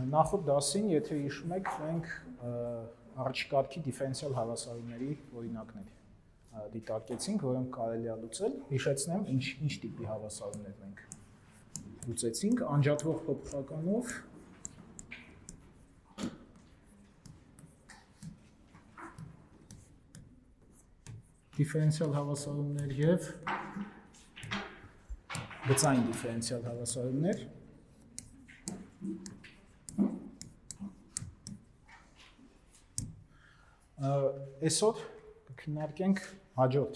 Նախորդ դասին, եթե հիշում եք, մենք առաջիկարգի դիֆերենցիալ հավասարումների օրինակներ դիտարկեցինք, որոնք կարելի է լուծել։ Հիշեցնեմ, ինչ տիպի հավասարումներ մենք լուծեցինք, անջատվող փոփոխականով, դիֆերենցիալ հավասարումներ և գծային դիֆերենցիալ հավասարումներ։ Այսօր կքննարկենք հաջորդ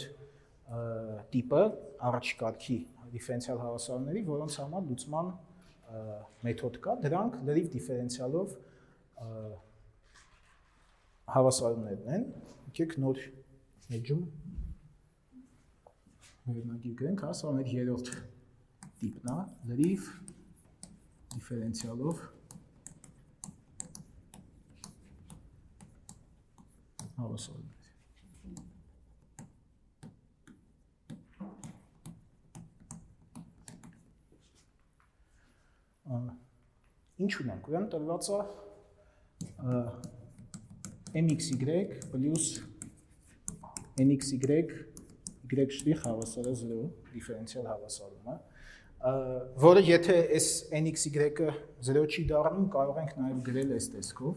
տիպը առաջիկարգի դիֆերենցիալ հավասարումների, որոնց համար լուծման մեթոդ կա, դրանք լրիվ դիֆերենցիալով հավասարումներն են։ Եկեք նոր էջում վերնագիր գրենք, սա մեր երրորդ տիպն է, լրիվ դիֆերենցիալով հավասարումներ։ Ինչ ունենք, ուրեմն տրված է mxy պլյուս nxy y' հավասար է 0 դիֆերենցիալ հավասարումը, որը եթե այս nxy-ը 0 չի դառնում, կարող ենք նաև գրել այս տեսքով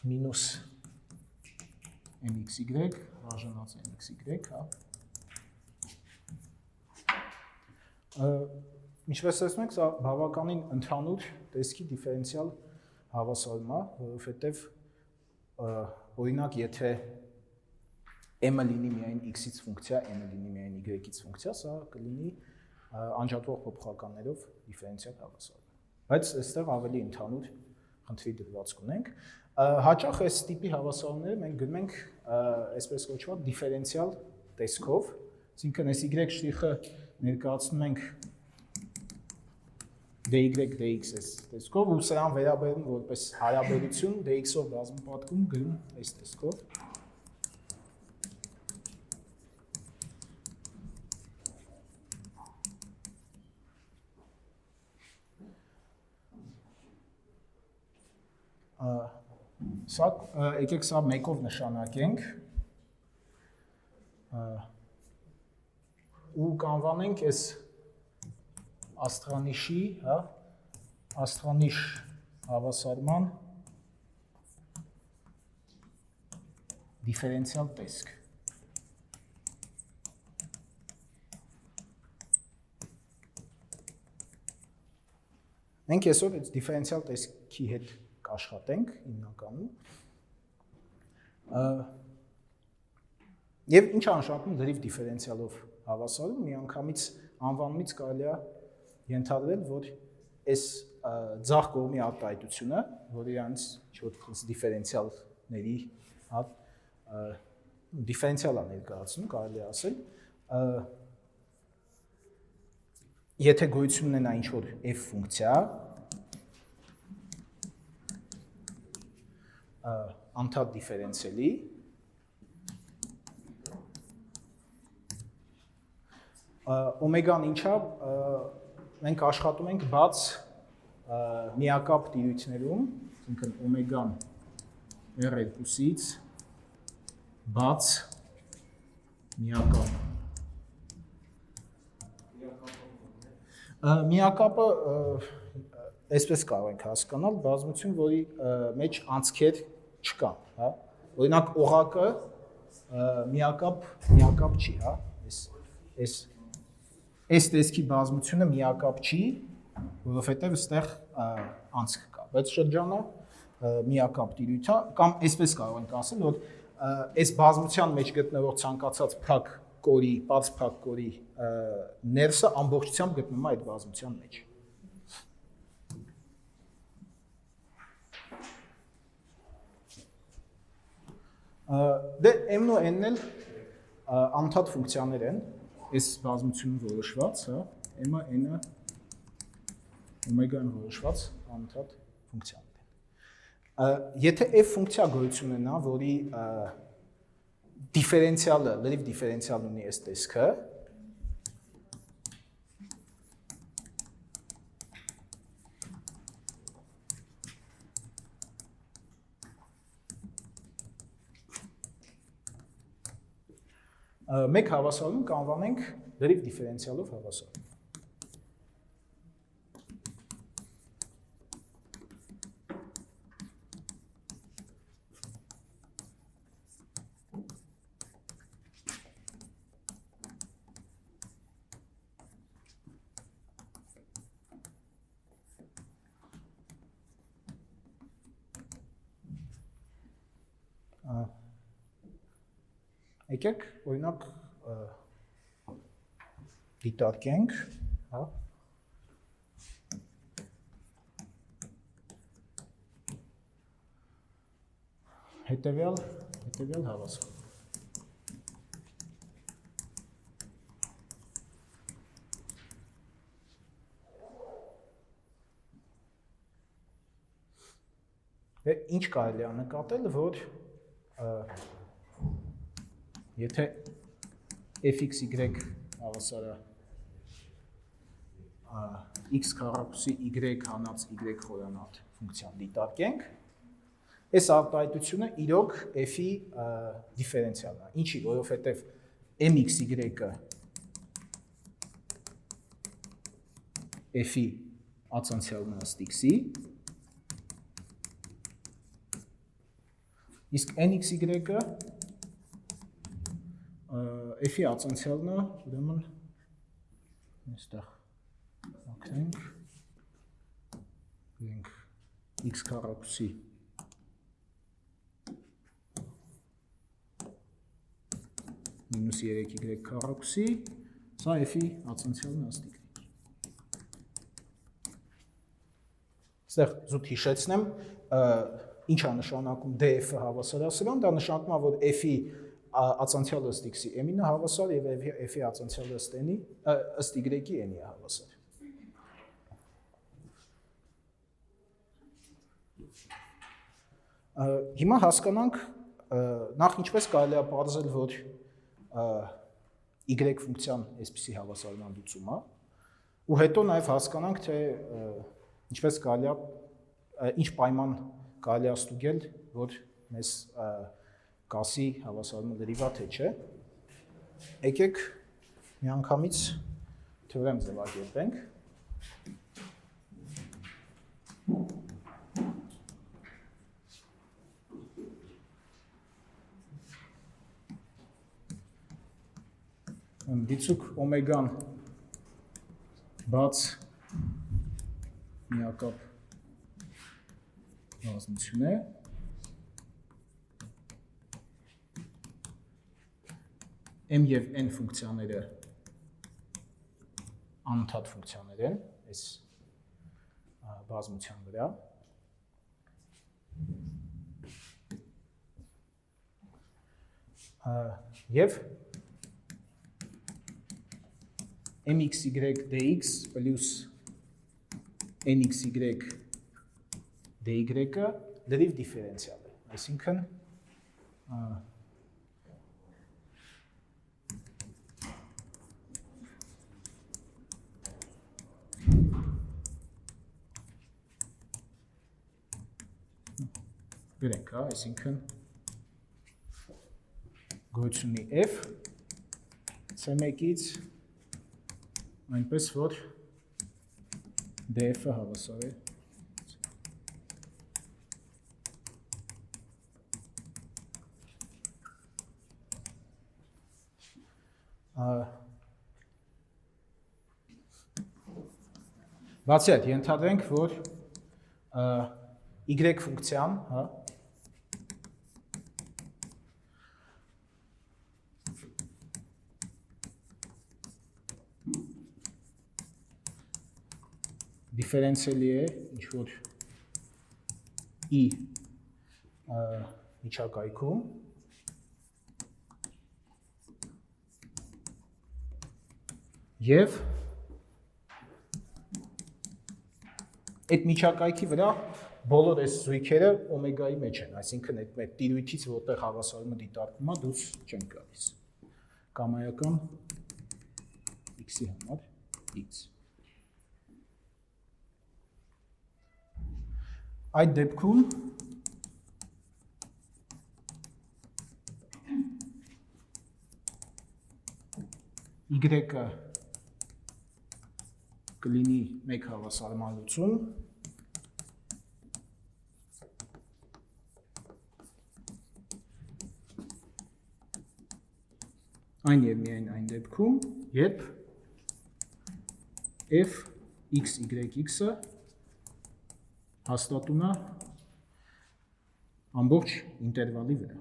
մինուս mxy բաժանած nxy, հա։ Ինչպես տեսնում եք, սա բավականին ընդհանուր տեսքի դիֆերենցիալ հավասարում է, որովհետև օրինակ, եթե m-ը լինի միայն x-ից ֆունկցիա, m-ը լինի միայն y-ից ֆունկցիա, սա կլինի անջատվող փոփոխականներով դիֆերենցիալ հավասարում։ Բայց այստեղ ավելի ընդհանուր խնդրի դրվածք ունենք։ Հաճախ այս տիպի հավասարումները մենք գնում ենք այսպես կոչված դիֆերենցիալ տեսքով, այսինքն այս y'-ը ներկայացնում ենք dy dx տեսքով ու սրան վերաբերում որպես հարաբերություն dx-ով բազմապատկում գրում այս տեսքով։ Եկեք սա մեկով նշանակենք ու կանվանենք այս աստրանիշի, աստրանիշ հավասարման դիֆերենցիալ տեսք։ Մենք այսօր այս դիֆերենցիալ տեսքի հետ կաշխատենք հիմնականում։ Եվ ինչ անշանակում լրիվ դիֆերենցիալով հավասարում, միանգամից անվանումից կարելի է ենթադրել, որ այս ձախ կողմի արտահայտությունը, որը իրանց դիֆերենցիալների դիֆերենցիալ է ներկայացնում, կարելի է ասել, եթե գոյություն ունենա ինչ-որ f ֆունկցիա, անդադար դիֆերենցիալի, օմեգան ինչա, մենք աշխատում ենք բաց միակապ տիրույթներում, այսինքն օմեգան R2-ից բաց միակապ։ Միակապը այսպես կարող ենք հասկանալ, բազմություն, որի մեջ անցքեր չկան, հա։ Օրինակ օղակը միակապ չի, հա։ Այս տեսքի բազմությունը միակապ չի, որովհետև այստեղ անցք կա, բայց շրջանը միակապ տիրույթ է, կամ այսպես կարող ենք ասել, որ այս բազմության մեջ գտնվող ցանկացած փակ կորի, բաց փակ կորի ներսը ամբողջությամբ գտնվում է այդ բազմության մեջ։ Դե m-ն ու n-ն էլ անդադար ֆունկցիաներ են, այս բազմությունում որոշված, m-ը, n-ը, օմեգան որոշված անդադար ֆունկցիաներ են։ Եթե f ֆունկցիա գոյություն ունենա, որի դիֆերենցիալը, լրիվ դիֆերենցիալ ունի այս տեսքը, մեկ հավասարում կանվանենք լրիվ դիֆերենցիալով հավասարում։ Եկեք, օրինակ, դիտարկենք, հա, հետևյալ հավասար։ Ինչ կարելի է նկատել, որ եթե fx y հավասարը x քառակուսի y հանած y խորանալ ֆունկցիան դիտարկենք, այս արտահայտությունը իրոք f-ի դիֆերենցիալն է։ Ինչի, որովհետև mx y-ը f-ի ացանցիալն է ըստ x-ի, իսկ nx y-ը f-ի ացանցիալն է, ուրեմն այստեղ մաքրենք, գրենք x քառակուսի մինուս 3y քառակուսի, սա f-ի ացանցիալն է ըստ y-ի։ Այստեղ զուտ հիշեցնեմ, ինչ է նշանակում df-ը հավասարասրան, դա նշանակում է, որ f-ի ացանցիալը ըստ x-ի m-ին է հավասար և f-ի ացանցիալը ըստ y-ի n-ի է հավասար։ Հիմա հասկանանք, նախ ինչպես կարելի է պարզել, որ y ֆունկցիան այսպիսի հավասարման լուծում է, ու հետո նաև հասկանանք, թե ինչպես կարելի է, ինչ պայման կարելի է ստուգել, որ մեզ կասի հավասարումը լրիվ է, թե չէ։ Եկեք միանգամից թեորեմ ձևակերպենք։ Դիցուկ օմեգան բաց միակապ բազմություն է, m և n ֆունկցիաները անընդհատ ֆունկցիաներ են այս բազմության վրա, և mxy dx պլյուս nxy dy-ը լրիվ դիֆերենցիալ է, այսինքն գրենք, այսինքն գոյություն ունի f c1-ից այնպես, որ df-ը հավասար է բացի այդ, ենթադրենք, որ y ֆունկցիան, դիֆերենցիալի է ինչ-որ i միջակայքում, և այդ միջակայքի վրա բոլոր այս զույգերը օմեգայի մեջ են, այսինքն այդ տիրույթից, որտեղ հավասարումը դիտարկվում է, դուրս չեն գալիս։ Կամայական x-ի համար x։ Այդ դեպքում y-ը կլինի մեկ հավասարման լուծում, այն և միայն այն դեպքում, երբ f x y-x-ը հաստատուն է ամբողջ ինտերվալի վրա։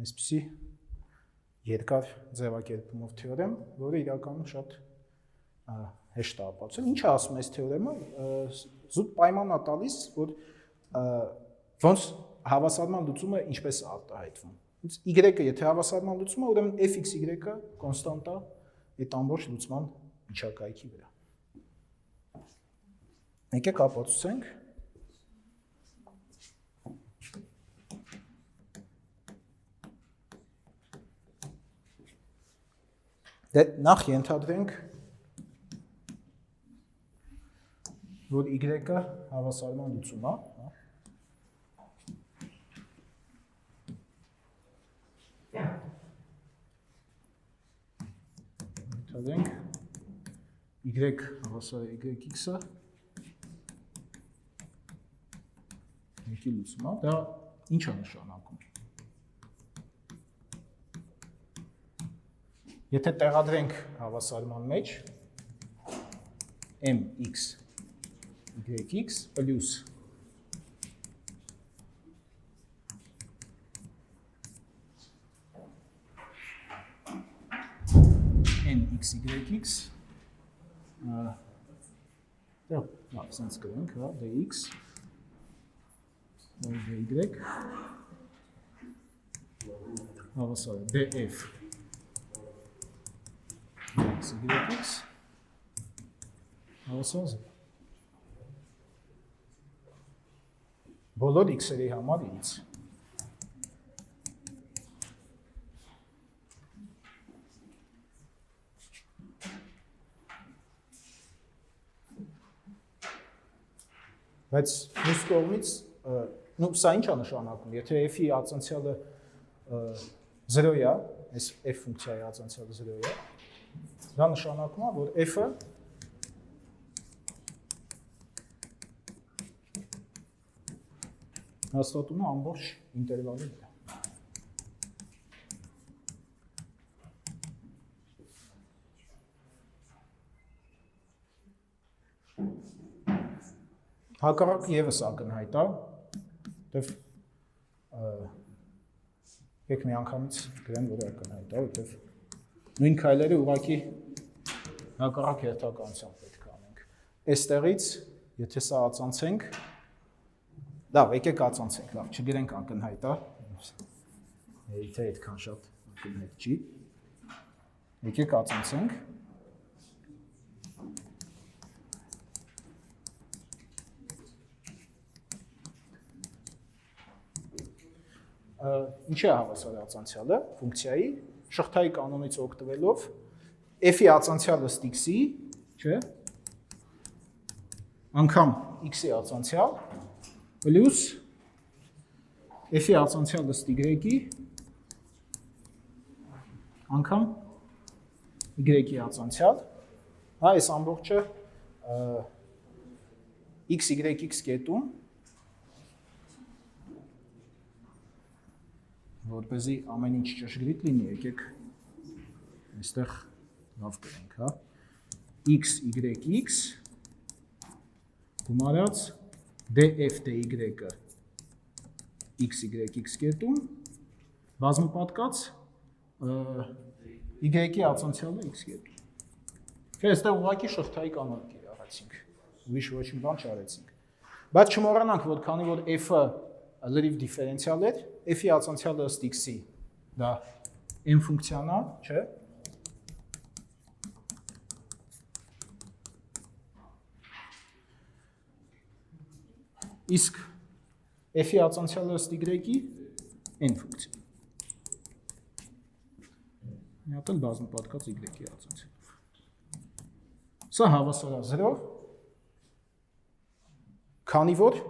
Այսպիսի երկար ձևակերպումով թեորեմ, որը իրականում շատ հեշտ է ապացուցել։ Ինչ է ասում այս թեորեմը, զուտ պայման է տալիս, որ ոնց հավասարման լուծումը ինչպես է արտահայտվում։ Y-ը եթե հավասարման լուծում է, ուրեմն fx-y-ը կոնստանտ է այդ ամբողջ լուծման միջակայքի վրա։ Եկեք ապացուցենք։ Դե նախ ենթադրենք, որ y-ը հավասարման լուծում է, ենթադրենք y հավասար է y-x-ը մեկի լուծում է, դա ինչ է նշանակում։ Եթե տեղադրենք հավասարման մեջ mx y-x պլյուս nx y-x լավ, սենց կրենք, dx dy հավասար է df y-x հավասար է բոլոր x-երի համար ինձ։ Բայց մյուս կողմից, սա ինչ է նշանակում, եթե f-ի ածանցյալը 0 է, այս f ֆունկցիայի ածանցյալը 0 է, դա նշանակում է, որ f-ը հաստատում է ամբողջ ինտերվալի վրա։ Հակառակ ևս ակնհայտ է, որտեվ եք մի անգամից գրեմ, որ ակնհայտ է, որտեվ նույն քայլերը ուղղակի հակառակ հերթականությամբ պետք է անենք։ Այստեղից, եթե սա ածանցենք, լավ, եկեք ածանցենք, լավ, չգրենք ակնհայտ է, եթե այդքան շատ ակնհայտ չի, եկեք ածանցենք, Ինչ է հավասար ածանցյալը, ֆունկցիայի, շղթայի կանոնից օգտվելով, f-ի ածանցյալը x-ի, չէ, անգամ x-ի ածանցյալ, պլյուս f-ի ածանցյալը y-ի, անգամ y-ի ածանցյալ, այս ամբողջը x-y-x կետում, որպեսզի ամեն ինչ ճշգրիտ լինի, եկեք այստեղ լավ կրենք, հա, x, y, x գումարած df dy-ը x, y, x կետում, բազմապատկած y-ի ածանցյալը x կետում։ Այստեղ ուղղակի շղթայի կանոն կիրառեցինք, ուրիշ ոչ մի բան չարեցինք։ Բայց չմոռանանք, որ քանի որ f-ը լրիվ դիֆերենցիալ էր, f-ի ածանցյալը ըստ x-ի, դա m ֆունկցիան է, չէ։ Իսկ f-ի ածանցյալը ըստ y-ի n ֆունկցիա։ Մի հատ էլ բազմապատկած y-ի ածանցյալով։ Սա հավասար է 0, քանի որ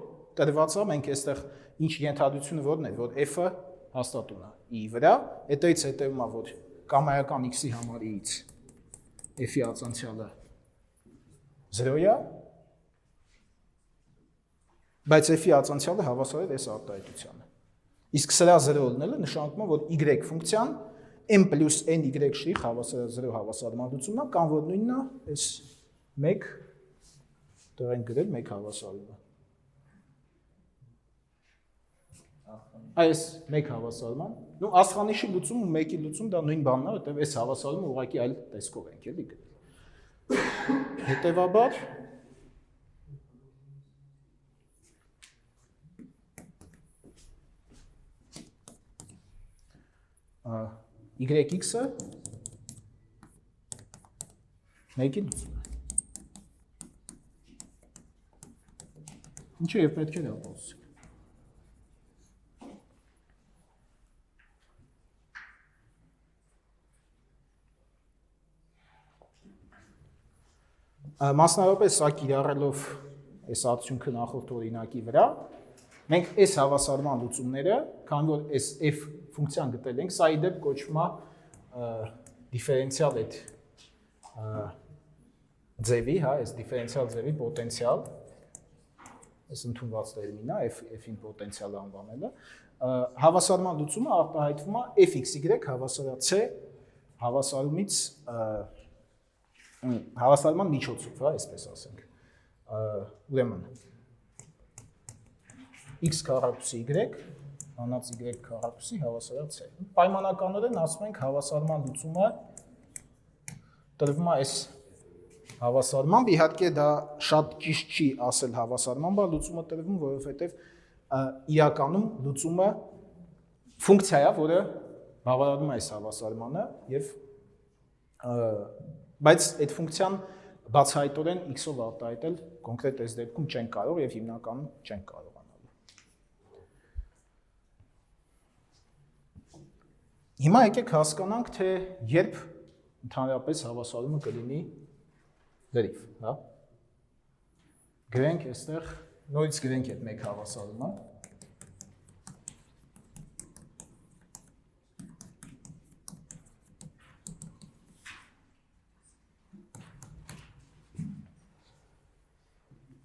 տրված է, մենք այստեղ ինչ ենթադրությունը որն է, որ f-ը հաստատուն է i վրա, այդտեղից հետևում է, որ կամայական x-ի համար i-ից f-ի ածանցյալը 0 է, բայց f-ի ածանցյալը հավասար է այս արտահայտությանը։ Իսկ սրա 0 լինելը նշանակում է, որ y ֆունկցիան m + ny շրիխ հավասար է 0 հավասարմանությունն է, կամ որ նույնն է այս 1 դեռ են գրել 1 հավասարումը։ Այս 1 հավասարման, նո աստղանիշի լուծում ու 1-ի լուծում դա նույն բանն է, որտեղ այս հավասարումը ուղղակի այլ տեսքով ենք էլի գրել։ Հետևաբար YX-ը 1-ի լուծում է։ Ինչը եւ պետք է ապացուցենք։ Մասնավորապես սա կիրառելով այս արդյունքը նախորդ օրինակի վրա, մենք այս հավասարման լուծումները, քանի որ այս f ֆունկցիան գտել ենք, սա ի դեպ կոչվում է դիֆերենցիալ այդ ձևի, հա, այս դիֆերենցիալ ձևի պոտենցիալ, այս ընդունված տերմինն է, f-ին պոտենցիալ անվանելը, հավասարման լուծումը արտահայտվում է fxy հավասար c հավասարումից հավասարման միջոցով, հա, այսպես ասենք։ Ուրեմն x քառակուսի y հանած y քառակուսի հավասար c։ Պայմանականորեն ասում ենք հավասարման լուծումը տրվում է այս հավասարմամբ, իհարկե դա շատ ճիշտ չի ասել հավասարման, բայց լուծումը տրվում, որովհետև իրականում լուծումը ֆունկցիա է, որը բավարարում է այս հավասարմանը եւ բայց այդ ֆունկցիան բացահայտորեն x-ով արտահայտել կոնկրետ այս դեպքում չենք կարող եւ հիմնականում չենք կարողանալու։ Հիմա եկեք հասկանանք, թե երբ ընդհանրապես հավասարումը կլինի լրիվ, հա։ Գրենք այստեղ, նորից գրենք այդ մեկ հավասարումը։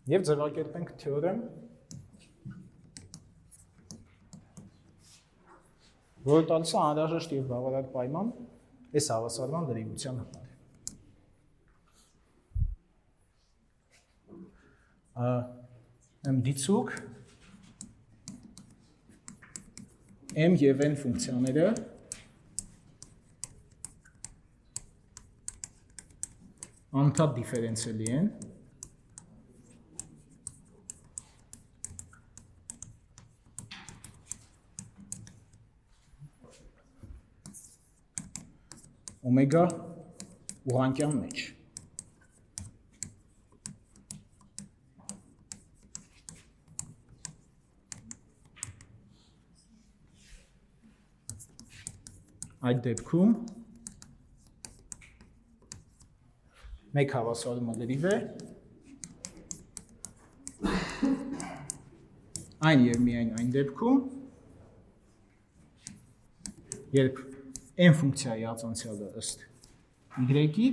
Եվ ձևակերպենք թեորեմ, որը տալիս է անհրաժեշտ եւ բավարար պայման այս հավասարման լրիվության համար։ Դիցուկ m եւ n ֆունկցիաները անընդհատ դիֆերենցիալի են օմեգա ուղղանկյան մեջ։ Այդ դեպքում մեկ հավասարումը լրիվ է, այն եւ միայն այն դեպքում, երբ n ֆունկցիայի ածանցյալը ըստ y-ի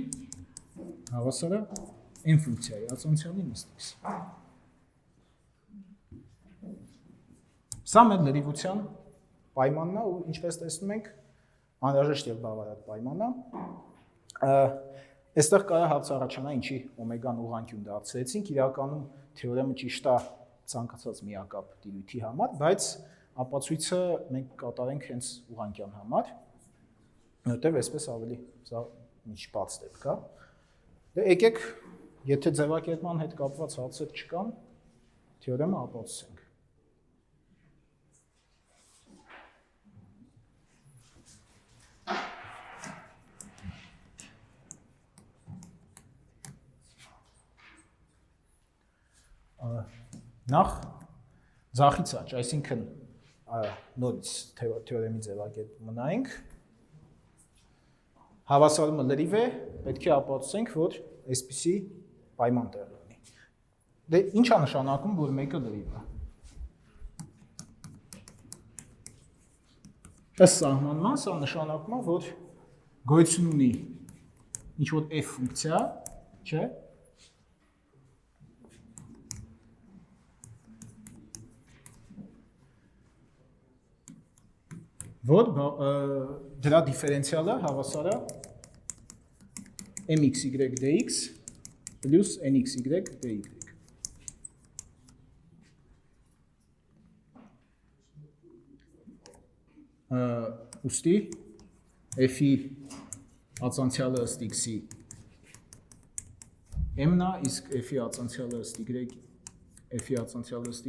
հավասար է n ֆունկցիայի ածանցյալին ըստ x-ի։ Սա մեր լրիվության պայմանն է ու ինչպես տեսնում ենք, անհրաժեշտ եւ բավարար պայման է։ Այստեղ կարա հարց առաջանա, ինչի օմեգան ուղղանկյուն դարձրեցինք, իրականում թեորեմը ճիշտ է ցանկացած միակապ տիրույթի համար, բայց ապացույցը մենք կատարենք հենց ուղղանկյան համար, որտեղ այսպես ավելի սա ինչ բաց դեպք է։ Դե եկեք, եթե ձևակերպման հետ կապված հարցեր չկան, թեորեմը ապացուցենք։ Նախ ձախից աճ, այսինքն նորից թեորեմի ձևակերպումը նայենք։ Հավասարումը լրիվ է, պետք է ապացուցենք, որ այսպիսի պայման տեղի ունի։ Դե ինչ է նշանակում, որ մեկը լրիվ է։ ըստ սահմանման սա նշանակում է, որ գոյություն ունի ինչ-որ f ֆունկցիա, չէ՞, որ դրա դիֆերենցիալը հավասար է mxy dx plus nxy dy։ Ուստի f-ի ածանցյալը ըստ x-ի m-ն է, իսկ f-ի ածանցյալը ըստ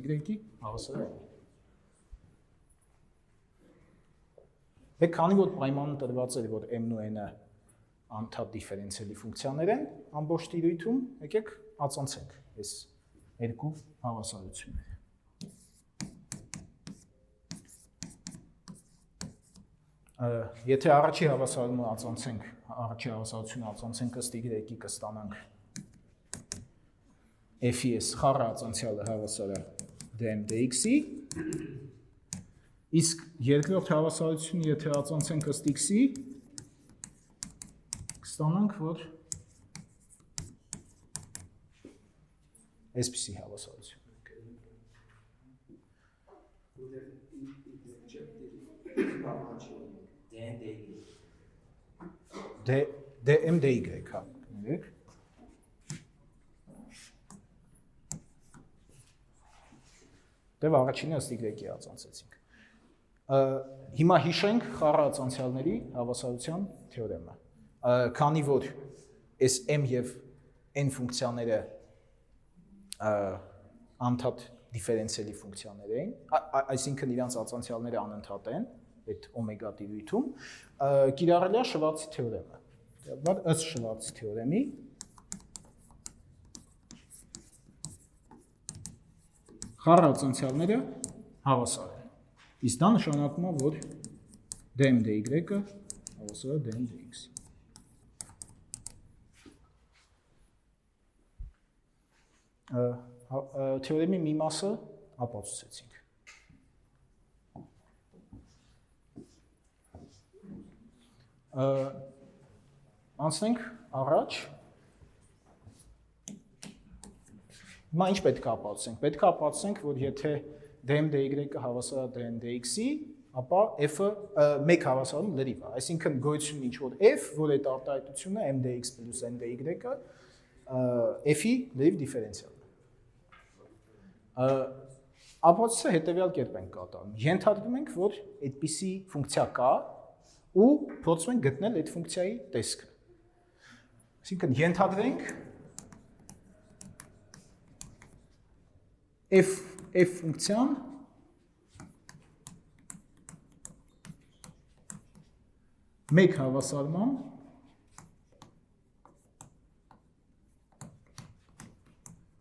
y-ի հավասար է։ Եկ քանի որ պայմանը տրված էր, որ m-ն ու n-ը անդադար դիֆերենցիալի ֆունկցիաներ են, ամբողջ տիրույթում եկեք ածանցենք այս երկու հավասարությունները։ Եթե առաջի հավասարությունը ածանցենք, առաջի հավասարությունը ածանցենք ըստ y-ի կստանանք f-ի այս խառը ածանցյալը հավասար է dm dx-ի, իսկ երկրորդ հավասարությունը եթե ածանցենք ըստ x-ի, կստանանք, որ այսպիսի հավասարություն։ dm dy, հա, կներեք։ Դեվ առաջինը ըստ y-ի ածանցեցինք։ Հիմա հիշենք խառը ածանցյալների հավասարության թեորեմը։ Քանի որ այս m և n ֆունկցիաները անդադար դիֆերենցիալի ֆունկցիաներ էին, այսինքն իրանց ածանցյալները անընդհատ են, այդ օմեգա տիրույթում, կիրառել է Շվարցի թեորեմը։ Ըստ Շվարցի թեորեմի խառը ածանցյալները հավասար են։ Իսկ դա նշանակում է, որ dm dy-ը հավասար է dm dx-ի։ Թեորեմի մի մասը ապացուցեցինք։ Անցնենք առաջ։ Հիմա ինչ պետք է ապացուցենք։ Պետք է ապացուցենք, որ եթե dm dy-ը հավասար է dm dx-ի, ապա f-ը մեկ հավասարում լրիվ է։ Այսինքն գոյություն ինչ որ f, որ այդ արտահայտությունը m dx plus n dy-ը f-ի լրիվ դիֆերենցիալն է։ Ապացույցը հետևյալ կերպ ենք կատարում։ Ենթադրում ենք, որ այդպիսի ֆունկցիա կա ու փորձում ենք գտնել այդ ֆունկցիայի տեսքը։ Այսինքն ենթադրենք f ֆունկցիան մեկ հավասարման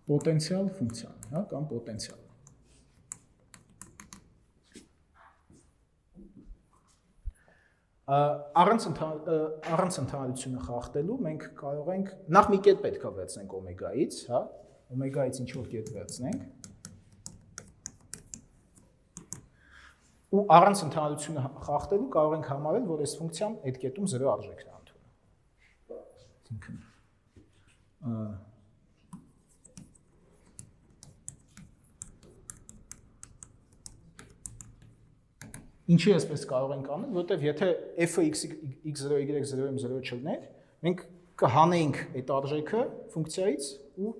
պոտենցիալ ֆունկցիան, հա, կամ պոտենցիալ։ Առանց ընդհանրությունը խախտելու մենք կարող ենք նախ մի կետ պետք է վերցնենք օմեգայից, հա, օմեգայից ինչ որ կետ վերցնենք ու առանց ընդհանրությունը խախտելու կարող ենք համարել, որ այս ֆունկցիան այդ կետում 0 արժեքն է ընդունում։ Այսինքն Ինչի այսպես կարող ենք անել, որովհետև եթե f-ը x0, y0-ում 0 չլներ, մենք կհանեինք այդ արժեքը ֆունկցիայից ու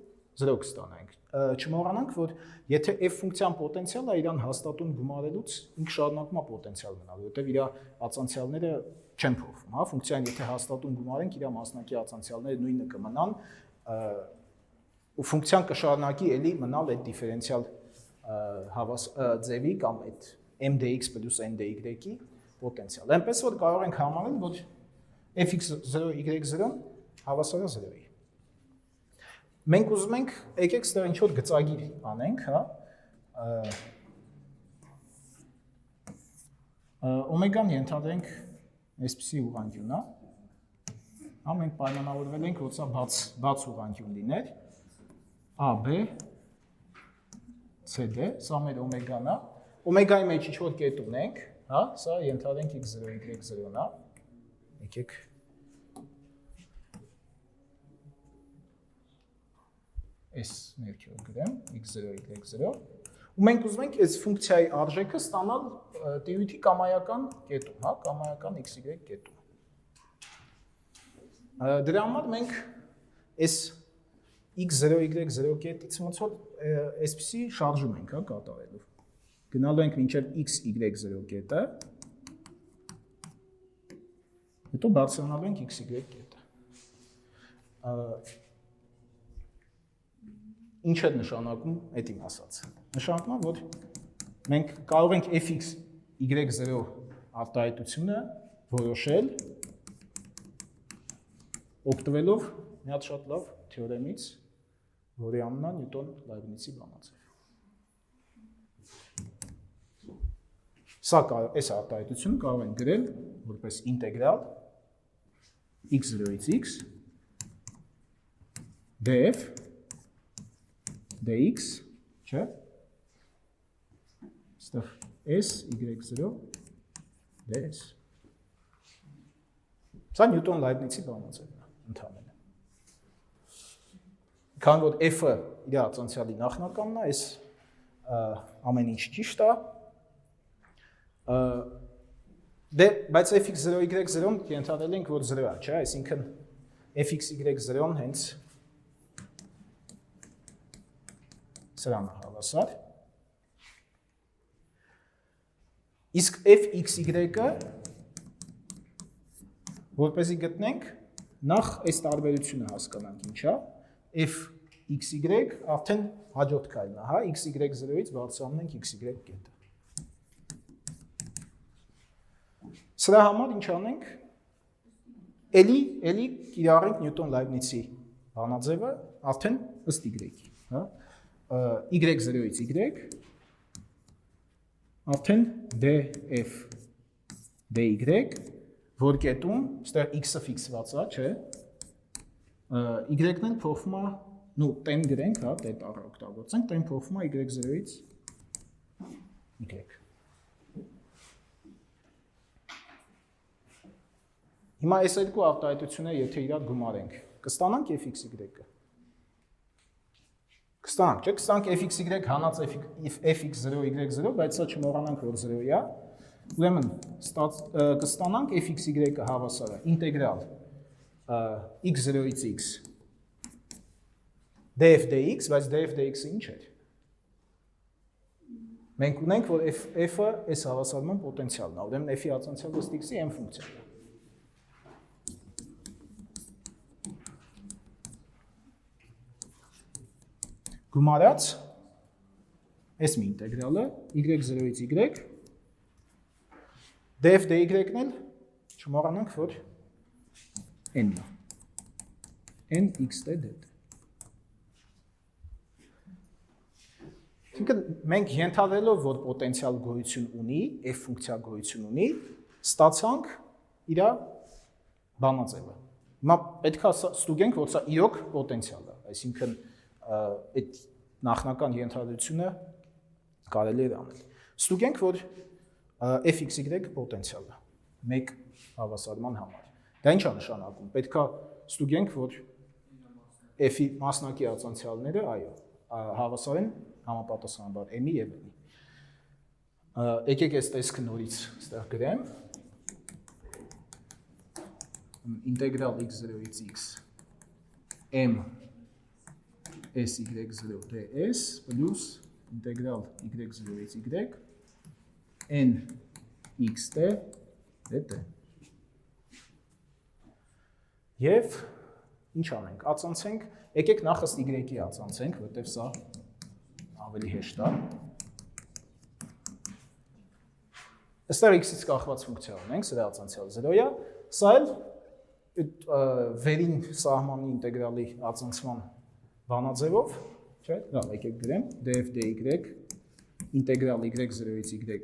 0 կստանանք։ Չմոռանանք, որ եթե f ֆունկցիան պոտենցիալ է, իրան հաստատուն գումարելուց ինքը շարունակում է պոտենցիալ մնալ, որովհետև իր ածանցյալները չեն փոխվում, հա, ֆունկցիան եթե հաստատուն գումարենք, իր մասնակի ածանցյալները նույնը կմնան, ու ֆունկցիան կշարունակի էլի մնալ այդ դիֆերենցիալ ձևի կամ այդ m dx plus n dy-ի պոտենցիալ։ Այնպես որ կարող ենք համարել, որ fx0 y0 հավասար է 0-ի։ Մենք ուզում ենք, եկեք ստեղ ինչ որ գծագիր անենք, հա։ Օմեգան ենթադրենք այսպիսի ուղղանկյուն է։ Հա, մենք պայմանավորվել ենք, որ սա բաց ուղղանկյուն լիներ։ AB CD, սա մեր օմեգան է։ Օմեգայի մեջ ինչ որ կետ ունենք, հա, սա ենթադրենք x0 y0-ն է։ Եկեք S ներքևը գրեմ x0 y0 ու մենք ուզում ենք այս ֆունկցիայի արժեքը ստանալ տիրույթի կամայական կետում, հա, կամայական xy կետում։ Դրա համար մենք այս x0 y0 կետից ոնց որ այսպիսի շարժում ենք, հա, կատարելով։ Գնալու ենք մինչև x y0 կետը, հետո բարձրանալու ենք xy կետը։ Ինչ է նշանակում այդ իմ ասած։ Նշանակում է, որ մենք կարող ենք fx y0 արտահայտությունը որոշել օգտվելով մի հատ շատ լավ թեորեմից, որի անունն է Նյուտոն-Լայբնիցի բանաձև։ Սա այս արտահայտությունը կարող ենք գրել որպես ինտեգրալ x0-ից x df dx, չէ՞։ Ստեղ s y0 ds։ Սա Նյուտոն-Լայբնիցի բանաձևն է, ընդհանրապես։ Քանի որ f-ը իր ածանցյալի նախնականն է, այս ամեն ինչ ճիշտ է։ Դե, բայց fx0 y0-ն ենթադրել ենք, որ 0 է, չէ՞, այսինքն fx y0-ն հենց սրան է հավասար։ Իսկ fxy-ը, որպեսզի գտնենք, նախ այս տարբերությունը հասկանանք ինչ է, fxy արդեն հաջորդ քայլն է, հա, xy0-ից բարձրանում ենք xy կետը։ Սրա համար ինչ անենք, էլի կիրառենք Նյուտոն-Լայբնիցի բանաձևը արդեն ըստ y-ի, հա, y0-ից y, արդեն df dy, որ կետում, ստեղ x-ը ֆիքսված է, չէ, y-ն էլ փոխվում է, նու տեն գրենք, հա, տե տառը օգտագործենք, տեն փոխվում է y0-ից y։ Հիմա այս երկու արտահայտությունները եթե իրար գումարենք, կստանանք fx-y-ը։ Կստանանք, չէ՞, կստանանք fx-y հանած fx0 y0, բայց սա չմոռանանք, որ 0 է։ Ուրեմն կստանանք fx-y-ը հավասարը ինտեգրալ x0-ից x df dx, բայց df dx-ը ինչ էր։ Մենք ունենք, որ f-ը այս հավասարման պոտենցիալն է, ուրեմն f-ի ածանցյալը ըստ x-ի m ֆունկցիան է։ Գումարած, այս մի ինտեգրալը, y0-ից y, df dy-ն էլ, չմոռանանք, որ n-ն է, n x d dt։ Մենք ենթադրելով, որ պոտենցիալ գոյություն ունի, f ֆունկցիա գոյություն ունի, ստացանք իր բանաձևը։ Հիմա պետք է ստուգենք, որ սա իրոք պոտենցիալ է, այսինքն այդ նախնական ենթադրությունը կարելի է անել։ Ստուգենք, որ fxy պոտենցիալ է, մեկ հավասարման համար։ Դա ինչ է նշանակում։ Պետք է ստուգենք, որ f-ի մասնակի ածանցյալները, այո, հավասար են համապատասխանաբար m-ի եւ n-ի։ Եկեք այս տեսքը նորից ստեղ գրեմ։ Ինտեգրալ x0-ից x m sy0 ds պլյուս ինտեգրալ y0-ից y n xt dt։ Եվ ինչ անենք, ածանցենք, եկեք նախ ըստ y-ի ածանցենք, որտեղ սա ավելի հեշտ է։ Այստեղ x-ից կախված ֆունկցիա ունենք, սրա ածանցյալը 0 է, սա էլ վերին սահմանի ինտեգրալի ածանցման բանաձևով, չէ՞, լավ, եկեք գրեմ, df dy ինտեգրալ y0-ից y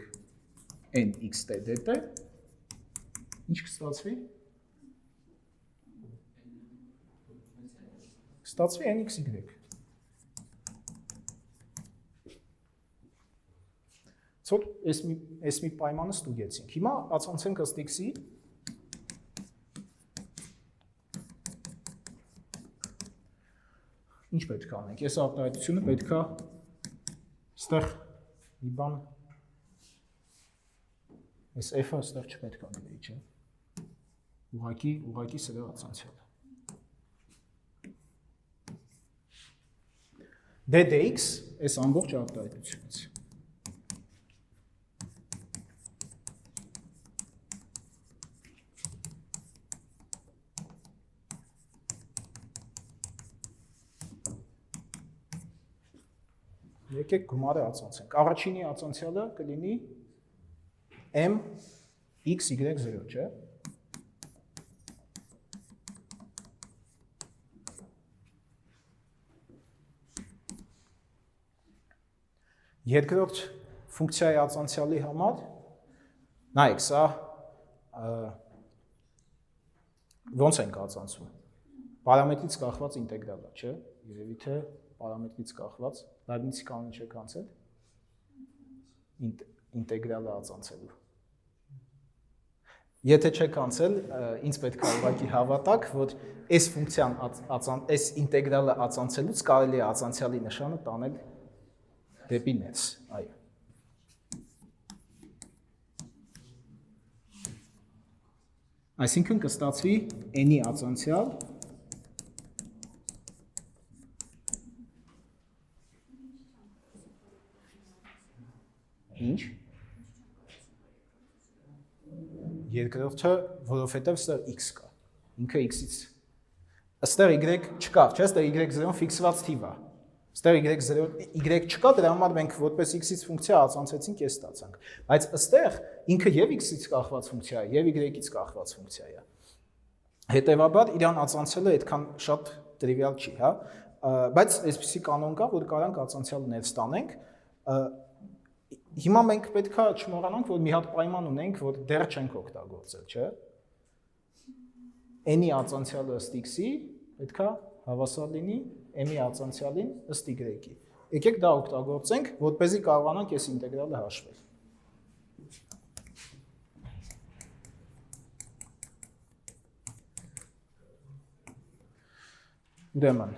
n xt dt, ինչ կստացվի։ Ստացվի n xy։ Ցոտ այս մի պայմանը ստուգեցինք։ Հիմա ացանցենք ըստ x-ի ինչ պետք է անենք։ Այս արտահայտությունը պետք է ստեղ մի բան այս f-ը ստեղ չպետք է գրեի, չէ։ Ուղղակի սրա ացանցյալը։ dx այս ամբողջ արտահայտությունից։ Եկեք գումարը ացանցենք։ Առաջինի ացանցյալը կլինի m x y 0, չէ։ Երկրորդ ֆունկցիայի ացանցյալի համար նայեք, սա ոնց ենք ացանցում։ Պարամետրից կախված ինտեգրալ է, չէ։ Երևի թե պարամետրից կախված Լայբնիցի կանոնը չեք անցել ինտեգրալը ացանցելու։ Եթե չեք անցել, ինձ պետք է ուղղակի հավատաք, որ այս ֆունկցիան այս ինտեգրալը ացանցելուց կարելի է ացանցյալի նշանը տանել դեպի ներս, այո։ Այսինքն կստացվի n-ի ացանցյալ ինչ։ Երկրորդը, որովհետև ստեղ x կա, ինքը x-ից, ստեղ y չկա, չէ, ստեղ y0-ն ֆիքսված թիվ է, ստեղ y չկա, դրա համար մենք որպես x-ից ֆունկցիա ացանցեցինք, ես ստացանք, բայց ստեղ ինքը և x-ից կախված ֆունկցիա է, և y-ից կախված ֆունկցիա է, հետևաբար իրան ացանցելը այդքան շատ տրիվիալ չի, հա, բայց այսպիսի կանոն կա, որ կարանք ացանցյալ ներս տանենք, հիմա մենք պետք է չմոռանանք, որ մի հատ պայման ունենք, որ դեռ չենք օգտագործել, չէ։ n-ի ացանցյալը ըստ x-ի պետք է հավասար լինի m-ի ացանցյալին ըստ y-ի։ Եկեք դա օգտագործենք, որպեսզի կարողանանք այս ինտեգրալը հաշվել։ Ուրեմն,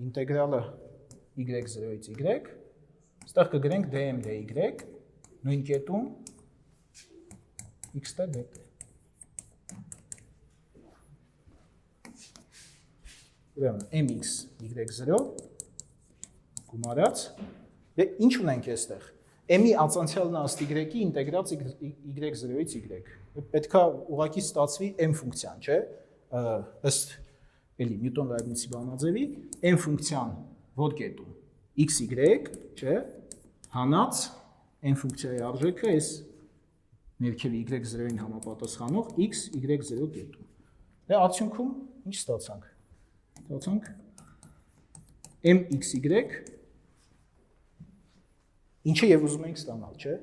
ինտեգրալը y0-ից y, ստեղ կգրենք dm dy, նույն կետում x-ը dt։ Ուրեմն mx y0 գումարած, ինչ ունենք այստեղ։ M-ի ացանցյալն ըստ y-ի ինտեգրած y0-ից y։ Պետք է ուղղակի ստացվի m ֆունկցիան, չէ։ Ըստ էլի Նյուտոն-Լայբնիցի բանաձևի m ֆունկցիան որ կետում xy, չէ, հանած m ֆունկցիայի արժեքը այս ներքևի y0-ին համապատասխանող x y0 կետում։ Դե արդյունքում ինչ ստացանք։ Ստացանք mxy, ինչը եւ ուզում ենք ստանալ, չէ։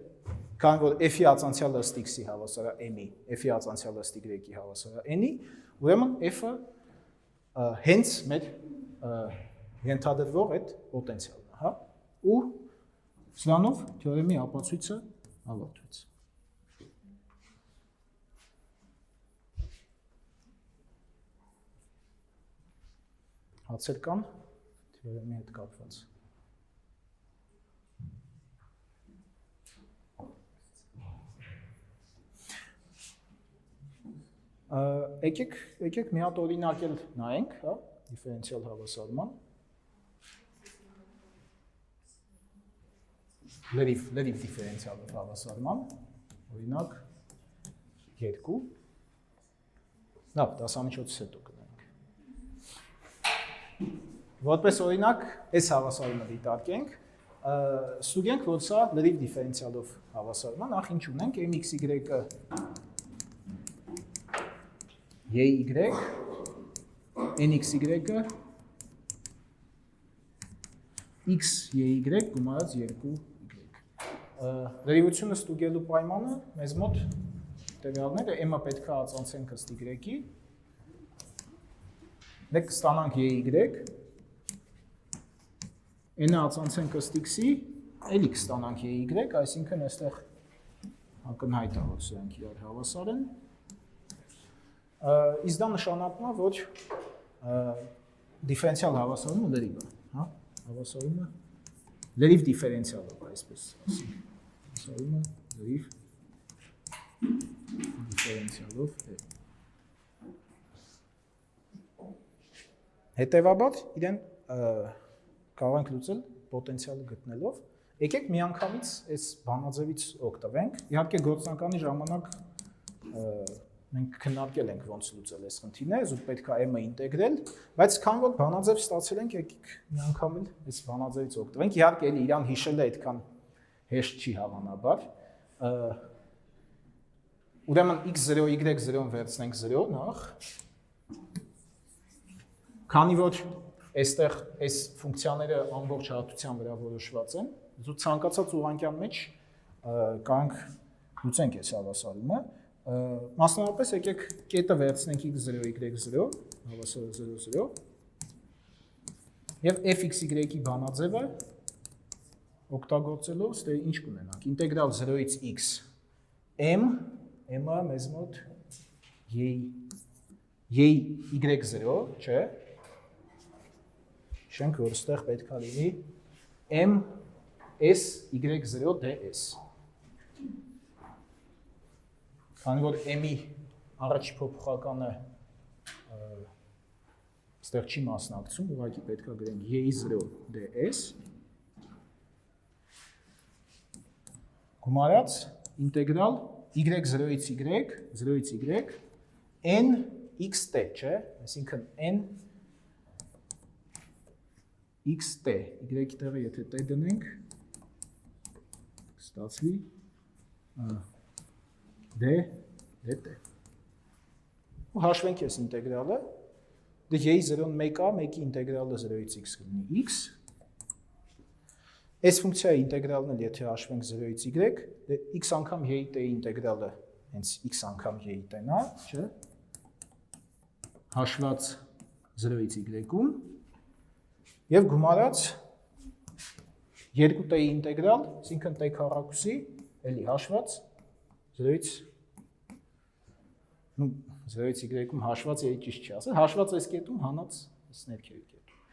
Քանի որ f-ի ացանցյալը ըստ x-ի հավասար է m-ի, f-ի ացանցյալը ըստ y-ի հավասար է n-ի, ուրեմն f-ը հենց մեր ենթադրվող այդ պոտենցիալն է, հա։ Ու սրանով թեորեմի ապացույցը ավարտվեց։ Հարցեր կան թեորեմի հետ կապված։ Եկեք մի հատ օրինակ էլ նայենք, հա, դիֆերենցիալ հավասարման։ Լրիվ դիֆերենցիալ հավասարման, օրինակ 2, լավ, դասամիջոցից հետո կնայենք։ Որպես օրինակ, այս հավասարումը դիտարկենք, ստուգենք, որ սա լրիվ դիֆերենցիալով հավասարման, նախ ինչ ունենք, mxy-ը y, nxy-ը x y գումարած 2y։ Լրիվությունը ստուգելու պայմանը մեզ մոտ տվյալները m-ը պետք է ացանցենք ըստ y-ի, դեք կստանանք y, n-ը ացանցենք ըստ x-ի, էլի կստանանք y, այսինքն այստեղ ակնհայտ է, որ սրանք իրար հավասար են։ Իսկ դա նշանակում է, որ դիֆերենցիալ հավասարումը լրիվ է, հա, հավասարումը լրիվ դիֆերենցիալով, այսպես ասենք, հավասարումը լրիվ դիֆերենցիալով է։ Հետևաբար իրեն կարող ենք լուծել պոտենցիալը գտնելով։ Եկեք մի անգամից այս բանաձևից օգտվենք։ Իհարկե գործնականի ժամանակ մենք քննարկել ենք ոնց լուծել այս խնդիրները, ու պետք է m-ը ինտեգրել, բայց քանի որ բանաձև ստացել ենք, եկեք մի անգամ էլ այս բանաձևից օգտվենք։ Իհարկե էլի իրան հիշելը այդքան հեշտ չի հավանաբար։ Ուրեմն x0 y0-ն վերցնենք 0 նախ։ Քանի որ այստեղ այս ֆունկցիաները ամբողջ հատության վրա որոշված են, ու ցանկացած ուղղանկյան մեջ կարող լուծենք այս հավասարումը։ Մասնավորապես եկեք կետը վերցնենք x0 y0, հավասարը 0 0, եւ fx-y-ի բանաձևը օգտագործելով ստե ինչ կունենանք։ Ինտեգրալ 0-ից x m-ը մեզ մոտ y0, չէ՞։ Շենք որ ստեղ պետք է լինի m s y0 ds։ Քանի որ m-ի առաջի փոփոխականը ստեղ չի մասնակցում, ուղղակի պետք է գրենք y0 ds գումարած ինտեգրալ y0-ից y, 0-ից y n xt, չէ՞, այսինքն n xt, y-ի տեղը եթե t դնենք, ստացվի dt։ Ու հաշվենք այս ինտեգրալը, դե y0-ն 1 է, 1-ի ինտեգրալը 0-ից x կլինի x, այս ֆունկցիայի ինտեգրալն էլ եթե հաշվենք 0-ից y, դե x անգամ y t-ի ինտեգրալը հենց x անգամ y t-ն է, չէ, հաշված 0-ից y-ում, և գումարած 2t-ի ինտեգրալ, այսինքն t քառակուսի, էլի հաշված 0-ից y-ում հաշված երի ճիշտ չի ասել, հաշված այս կետում հանած այս ներքևի կետում։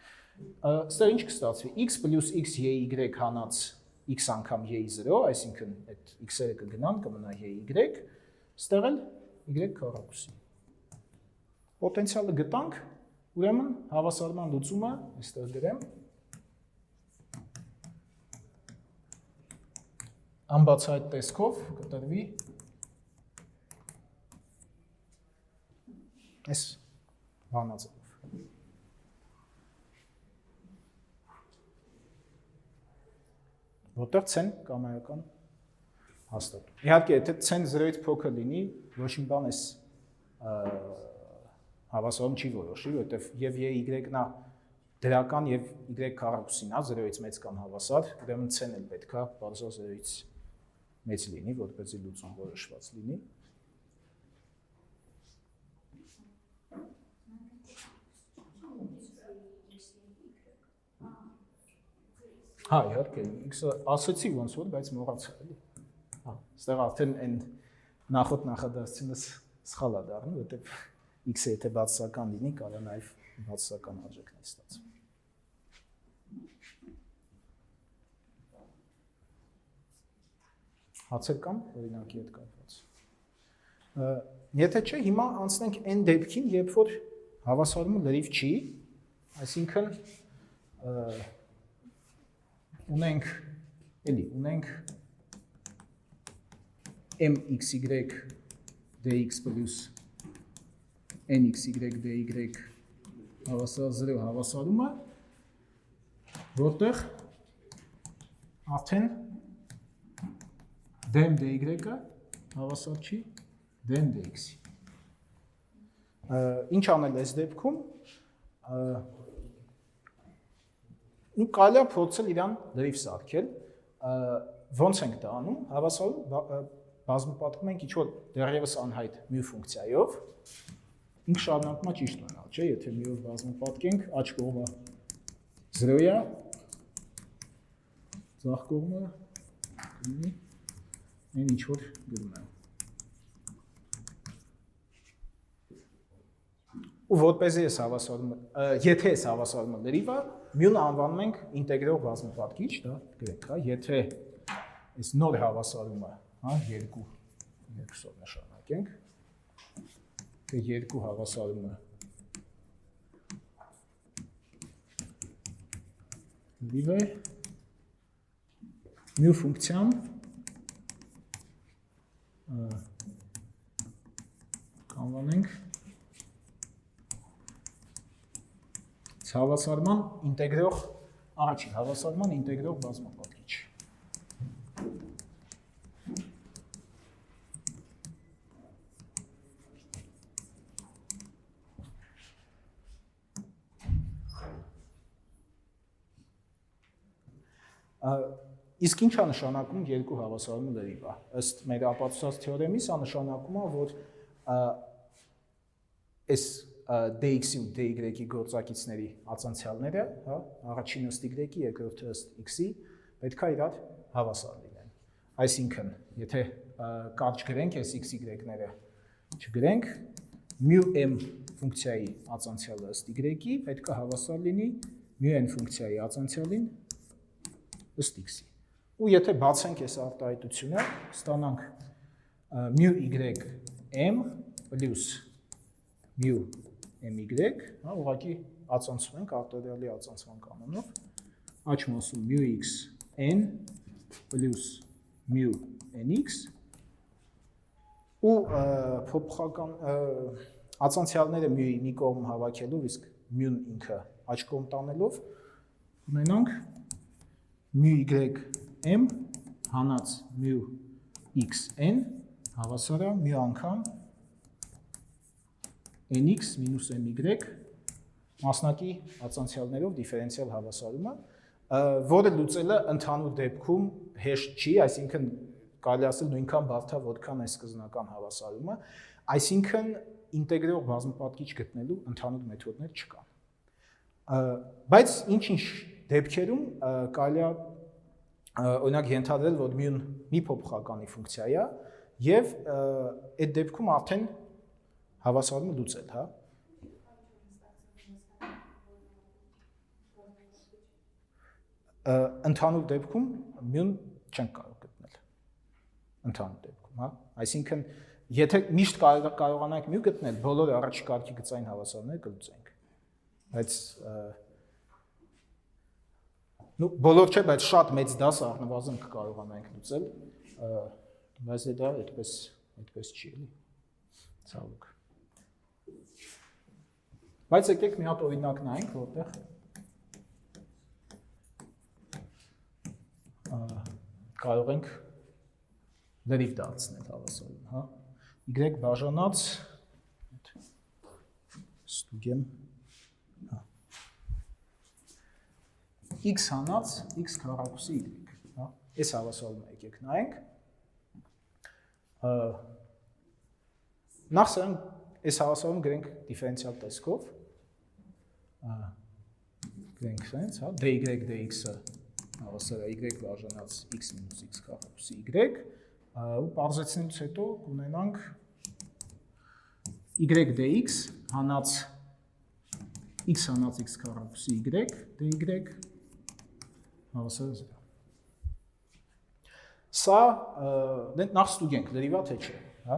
Ստեղ ինչ կստացվի, x պլյուս x y հանած x անգամ y0, այսինքն այդ x-երը կգնան, կմնա y, ստեղ էլ y քառակուսի։ Պոտենցիալը գտանք, ուրեմն հավասարման լուծումը, այստեղ գրեմ, անբացահայտ տեսքով կտրվի այս բանաձևով։ Որտեղ c-ն կամայական հաստատում։ Իհարկե, եթե c-ն 0-ից փոքր լինի, ոչ մի բան այս հավասարում չի որոշի, որովհետև եւ y-ն է դրական եւ y քառակուսին է 0-ից մեծ կամ հավասար, ուրեմն c-ն էլ պետք է բարձր 0-ից մեծ լինի, որպեսզի լուծում որոշված լինի։ Հա, իհարկե, x-ը ասացի ոնց որ, բայց մոռացա էլի։ Հա, ստեղ արդեն այն նախորդ նախադասությունս սխալ է դառնում, որովհետև x-ը եթե բացասական լինի, կարող է նաև բացասական արժեքներ ստացվի։ Հարցեր կան օրինակի հետ կապված։ Եթե չէ, հիմա անցնենք այն դեպքին, երբ որ հավասարումը լրիվ չի, այսինքն ունենք mxy dx պլյուս nxy dy հավասար 0 հավասարումը, որտեղ արդեն dm dy-ը հավասար չի dm dx-ի։ Ինչ անել այս դեպքում, կարելի է փորձել իրան լրիվ սարքել, ոնց ենք դա անում, հավասարում բազմապատկում ենք ինչ-որ դեռևս անհայտ մի ֆունկցիայով, ինք շարունակում է ճիշտ ունենալ, չէ, եթե միով բազմապատկենք, աջ կողմը 0 է, Ձախ կողմը կլինի այն ինչ որ գրում եմ։ Ու որպեսզի այս հավասարումը, եթե այս հավասարումը լրիվ է, մյունը անվանում ենք ինտեգրող բազմապատկիչ, դա գրենք, հա, եթե այս նոր հավասարումը, հա, երկուսով նշանակենք, թե երկու հավասարումը լրիվ է մյուս ֆունկցիան կանվանենք հավասարման ինտեգրող առաջին հավասարման ինտեգրող բազմապատկիչ։ Իսկ ինչ է նշանակում երկու հավասարումը լրիվ է։ Ըստ մեր ապացուցած թեորեմի սա նշանակում է, որ այս dx-ի ու dy-ի գործակիցների ածանցյալները, հա, առաջինը ըստ y-ի, երկրորդը ըստ x-ի, պետք է իրար հավասար լինեն։ Այսինքն, եթե կարճ գրենք այս x-y-ները չգրենք, μm ֆունկցիայի ածանցյալը ըստ y-ի պետք է հավասար լինի μn ֆունկցիայի ածանցյալին ըստ x-ի։ Ու եթե բացենք այս արտահայտությունը, ստանանք μy(m) պլյուս μmy, հա, ուղղակի ածանցում ենք արտադրյալի ածանցման կանոնով, աջ մասում μx(n) պլյուս μnx ու փոփոխական ածանցյալները μ-ի մի կողմ հավաքելով, իսկ μ-ն ինքը աջ կողմ տանելով, ունենանք μy(m) հանած μxn հավասար է մի անգամ nx մինուս my մասնակի ածանցյալներով դիֆերենցիալ հավասարումը, որը լուծելը ընդհանուր դեպքում հեշտ չի, այսինքն կարելի ասել նույնքան բարդ է, որքան այս սկզբնական հավասարումը, այսինքն ինտեգրող բազմապատկիչ գտնելու ընդհանուր մեթոդներ չկան։ Բայց ինչ-ինչ դեպքերում կարելի է օրինակ ենթադրել, որ մյուն մի փոփոխականի ֆունկցիա է եւ այդ դեպքում արդեն հավասարումը լուծել, հա։ Ընդհանուր դեպքում մյուն չենք կարող գտնել։ Ընդհանուր դեպքում, հա։ Այսինքն, եթե միշտ կարողանանք մյու գտնել, բոլոր առաջ կարգի գծային հավասարները կլուծենք։ Բայց նու բոլոր չէ, բայց շատ մեծ դաս առնվազն կկարողանանք լուծել, բայց դա այդպես չի էլի։ Ցավոք։ Բայց եկեք մի հատ օրինակ նայենք, որտեղ կարող ենք լրիվ դարձնել հավասարում, հա։ Y բաժանած ստուգեմ, հա։ X հանած X քառակուսի Y, հա։ Այս հավասարումը եկեք նայենք։ Նախ սրանք այս հավասարում գրենք դիֆերենցիալ տեսքով, գրենք սենց, հա, dy dx-ը հավասար է y բաժանած x մինուս x քառակուսի y, ու պարզեցնելուց հետո կունենանք y dx հանած x հանած x քառակուսի y dy հավասար է 0։ Սա նախ ստուգենք լրիվ է թե չէ, հա։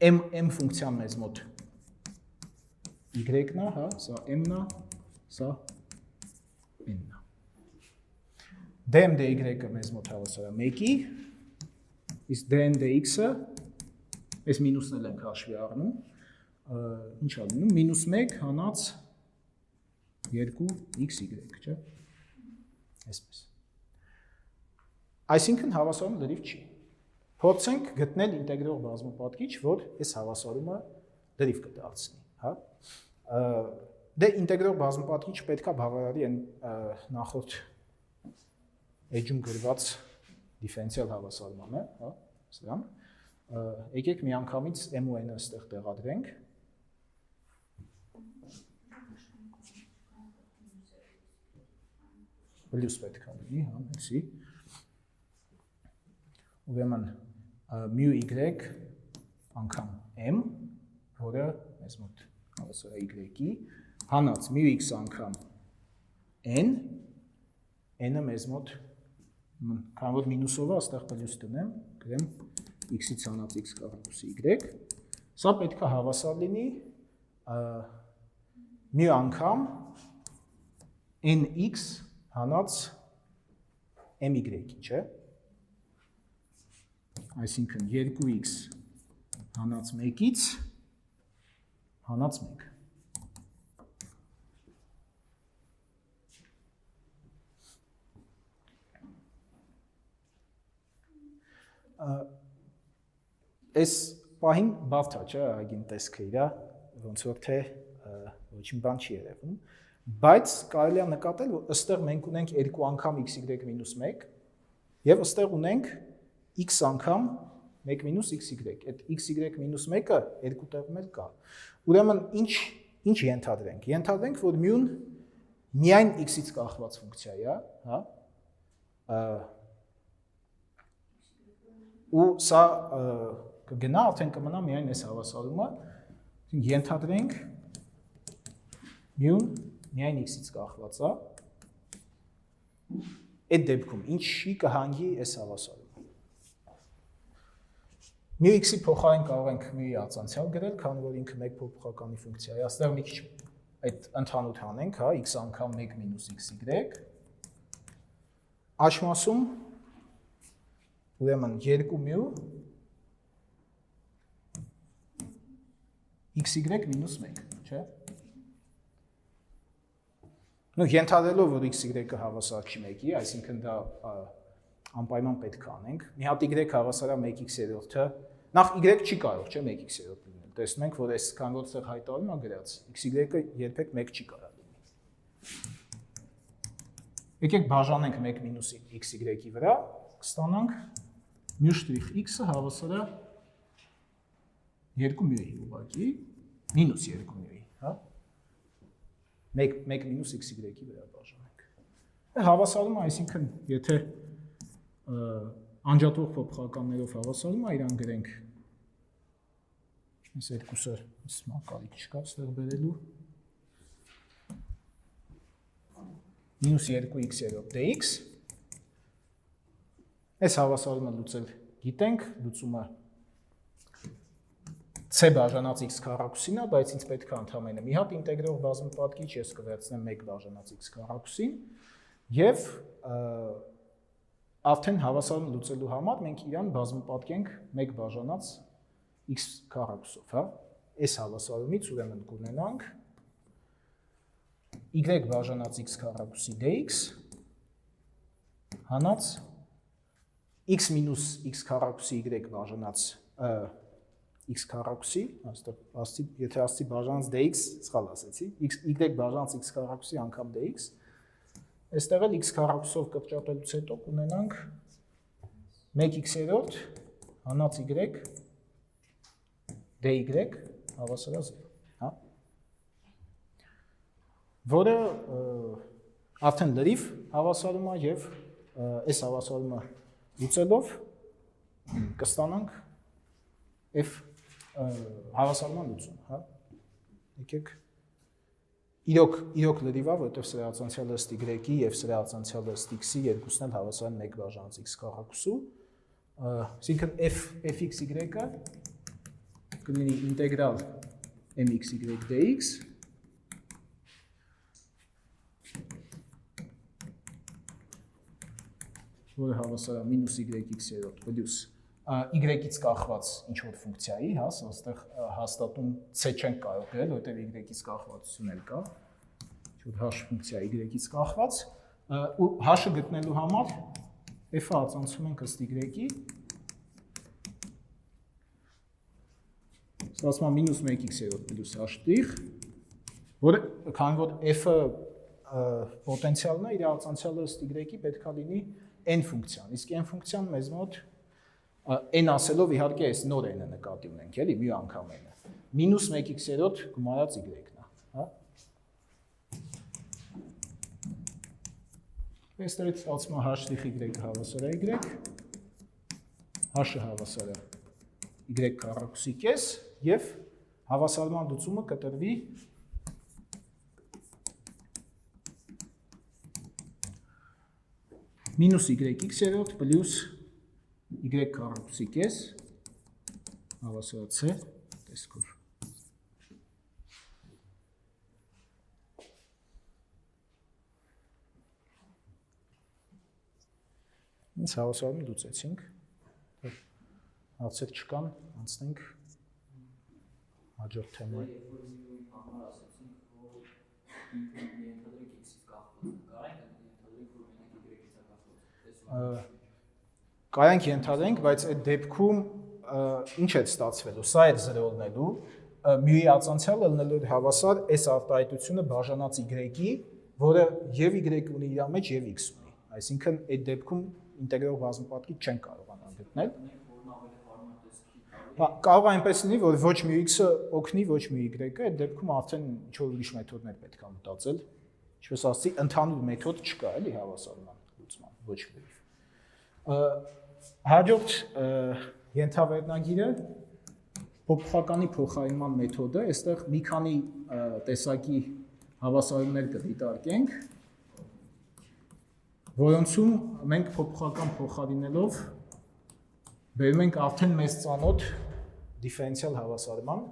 m ֆունկցիան մեզ մոտ y-ն է, հա, սա m-ն է, սա n-ն է։ dm dy-ը մեզ մոտ հավասար է 1-ի, իսկ dn dx-ը այս մինուսն էլ ենք հաշվի առնում, ինչ է լինում, մինուս 1 հանած 2xy, չէ՞։ Այսպես։ Այսինքն հավասարումը լրիվ չի։ Փորձենք գտնել ինտեգրող բազմապատկիչ, որ այս հավասարումը լրիվ կդարձնի, հա։ Դե ինտեգրող բազմապատկիչ պետք է բավարարի այն նախորդ էջում գրված դիֆերենցիալ հավասարմանը, հա, սրան։ Եկեք միանգամից m ու n-ը այստեղ տեղադրենք։ Պլյուս պետք է լինի, հա, էսի։ ուրեմն mu y անգամ m, որը մեզ մոտ հավասար է y-ի, հանած mu x անգամ n, n-ը մեզ մոտ, քան որ մինուսով է, աստեղ պլյուս տնեմ, գրեմ x-ից հանած x կառակուսի y, սա պետք է հավասար լինի mu անգամ nx հանած my-ի, չէ՞։ Այսինքն 2x հանած 1-ից հանած 1։ Այս պահին բավթա չէ, այգին տեսքը իրա, ոնց որ թե ոչին բան չի երևում, բայց կարելի է նկատել, որ ըստեղ մենք ունենք 2 անգամ xy մինուս 1 և ըստեղ ունենք x անգամ 1 մինուս xy, այդ xy մինուս 1-ը երկու տեղում էլ կա։ Ուրեմն ինչ ենթադրենք։ Ենթադրենք, որ mu-ն միայն x-ից կախված ֆունկցիա է, հա։ Ու սա կգնա, արդեն կմնա միայն այս հավասարումը, ենթադրենք mu-ն միայն x-ից կախված է, այդ դեպքում ինչի կհանգի այս հավասարումը։ Mu x-ի փոխարեն կարող ենք mu-ի արձանցյալ գրել, քանի որ ինքը մեկ փոփոխականի ֆունկցիա է, այստեղ մի քիչ այդ ընդհանուր հանենք, հա, x անգամ 1 մինուս xy, աջ մասում ուրեմն 2 mu xy մինուս 1, չէ՞։ Ենթադրելով, որ xy-ը հավասար չի 1-ի, այսինքն դա անպայման պետք է անենք։ Մի հատ y հավասար է 1x-ը, նախ y չի կարող, չէ, 1x-ը լինել։ Տեսնում ենք, որ այս քան որ այդտեղ հայտարարում է գրած, xy-ը երբեք 1 չի կարող լինի։ Եկեք բաժանենք 1 մինուս xy-ի վրա, կստանանք μ'(x)-ը հավասար է 2 mu-ի ուղղակի, մինուս 2 mu-ի, հա։ 1 մինուս xy-ի վրա բաժանենք։ Հավասարումը, այսինքն, եթե անջատվող փոփոխականներով հավասարումը իրան գրենք, այս երկուսը մակալի չկա ստեղ բերելու, մինուս 2x dx, այս հավասարումը լուծել գիտենք, լուծումը c բաժանած x քառակուսին է, բայց ինձ պետք է ընդամենը մի հատ ինտեգրող բազմապատկիչ, ես կվերցնեմ 1 բաժանած x քառակուսին, և արդեն հավասարումը լուծելու համար մենք իրան բազմապատկենք 1 բաժանած x քառակուսով, հա։ Այս հավասարումից ուրեմն կունենանք y բաժանած x քառակուսի dx հանած x մինուս x քառակուսի y բաժանած x քառակուսի, եթե ասցի բաժանած dx, սխալ ասեցի, y բաժանած x քառակուսի անգամ dx, այստեղ էլ x քառակուսով կրճատելուց հետո կունենանք 1x-երորդ հանած y dy հավասար է 0, հա։ Որը արդեն լրիվ հավասարում է և այս հավասարումը լուծելով կստանանք f հավասարման լուծում, հա։ Եկեք իրոք լրիվ է, որտեղ սրա արձանցյալը ըստ y-ի և սրա արձանցյալը ըստ x-ի երկուսն էլ հավասար են 1 բաժանած x քառակուսու, այսինքն fxy-ը կլինի ինտեգրալ mxy dx որը հավասար է մինուս yx-երորդ պլյուս y-ից կախված ինչ-որ ֆունկցիայի, հա, սա այստեղ հաստատում c չենք կարող գրել, որտեղ y-ից կախվածություն էլ կա, ինչ-որ h ֆունկցիա y-ից կախված, ու h-ը գտնելու համար f-ը արձանցում ենք ըստ y-ի, ստացվում է մինուս 1x-երորդ պլյուս h', որը քանի որ f-ը պոտենցիալն է, իր արձանցյալը ըստ y-ի պետք է լինի n ֆունկցիան, իսկ n ֆունկցիան մեզ մոտ n ասելով իհարկե այս նոր n-ը նկատի ունենք, էլի, մի անգամ n-ը, մինուս 1x-երորդ գումարած y-ն է, հա։ Այստեղից ստացվում է h'(y) հավասար է y, h-ը հավասար է y քառակուսի կես եւ հավասարման լուծումը կտրվի մինուս yx-երորդ պլյուս y քառակուսի կես հավասար c տեսքով։ Ինձ հավասարում լուծեցինք, հարցեր չկան, անցնենք հաջորդ թեմայի։ Կարանք ենթադրենք, բայց այդ դեպքում ինչ է ստացվելու, սա է 0 լինելու, մյուի ածանցյալը լինելու հավասար այս արտահայտությունը բաժանած y-ի, որը եւ y ունի իր մեջ եւ x ունի, այսինքն այդ դեպքում ինտեգրալ բազմապատկի չեն կարողանա գտնել։ Կարող է այնպես լինի, որ ոչ մի x-ը օգնի, ոչ մի y-ը, այդ դեպքում արդեն ինչ-որ ուրիշ մեթոդներ պետք է մտածել, ինչպես ասացի, ընդհանուր մեթոդ չկա, էլի հավասարման լուծման, ոչ լրիվ։ Հաջորդ ենթավերնագիրը փոփոխականի փոխարինման մեթոդը, այստեղ մի քանի տեսակի հավասարումներ կդիտարկենք, որոնցում մենք փոփոխական փոխարինելով բերում ենք արդեն մեզ ծանոթ դիֆերենցիալ հավասարման։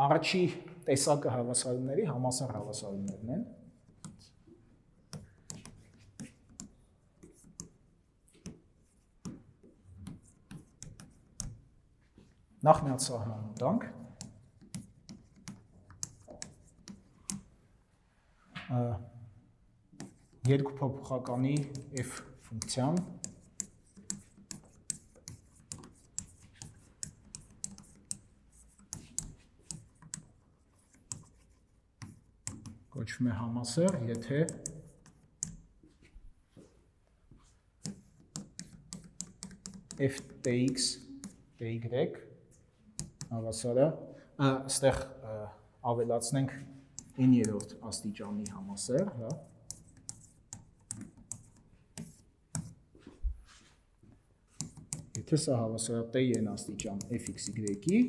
Առաջի տեսակը հավասարումների համասար հավասարումներն են։ Նախ մի հատ սահման ունենք։ Երկու փոփոխականի f ֆունկցիան կոչվում է համասեռ, եթե f(tx), ty հավասարը, այստեղ ավելացնենք n-երորդ աստիճանի համասեռ, հա։ Եթե սա հավասար է t-n աստիճան fx(y)-ի,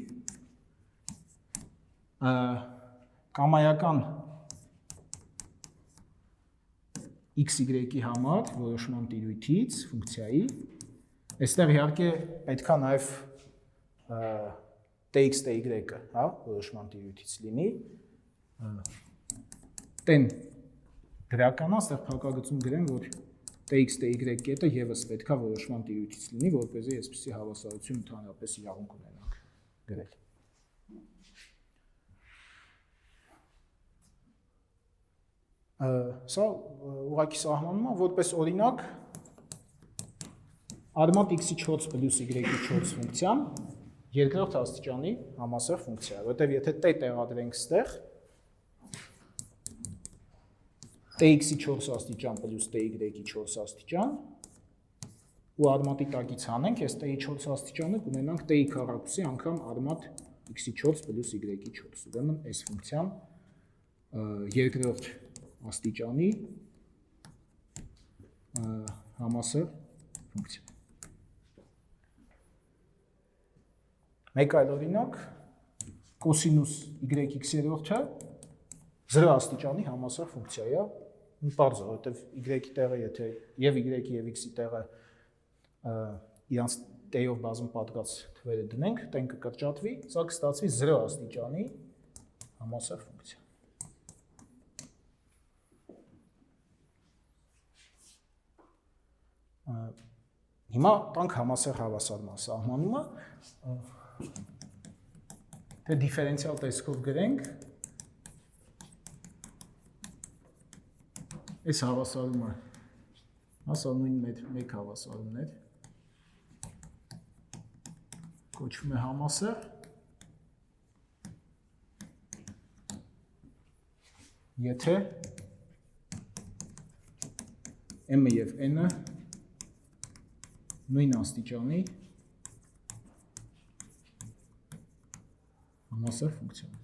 կամայական x(y)-ի համար որոշման տիրույթից, ֆունկցիայի, այստեղ իհարկե պետք է նաև tx, ty-ը, հա, որոշման տիրույթից լինի, տեն գրականա, այստեղ փակագծում գրեմ, որ tx, ty կետը ևս պետք է որոշման տիրույթից լինի, որպեսզի այսպիսի հավասարություն ընդհանրապես իրավունք ունենանք գրել։ Սա ուղղակի սահմանում է, որպես օրինակ արմատ x-ի 4 պլյուս y-ի 4 ֆունկցիան երկրորդ աստիճանի համասեռ ֆունկցիա է, որտեղ եթե t տեղադրենք ստեղ, tx-ի 4 աստիճան պլյուս ty-ի 4 աստիճան, ու արմատի տակից հանենք, այս t-ի 4 աստիճանը կունենանք t-ի քառակուսի անգամ արմատ x-ի 4 պլյուս y-ի 4, ուրեմն այս ֆունկցիան երկրորդ աստիճանի համասեռ ֆունկցիա։ Մեկ այլ օրինակ, կոսինուս yx-երորդը 0 աստիճանի համասեռ ֆունկցիա է, պարզ է, որովհետև y-ի տեղը, եթե եւ y-ի եւ x-ի տեղը իրանց t-ով բազմապատկած թվերը դնենք, տեն կկրճատվի, սա կստացվի 0 աստիճանի համասեռ ֆունկցիա։ Հիմա տանք համասեռ հավասարման սահմանումը, թե դիֆերենցիալ տեսքով գրենք, այս հավասարումը, ասա նույն մեկ հավասարումն էր, կոչվում է համասեռ, եթե m-ը և n-ը նույն աստիճանի համասեռ ֆունկցիաներ։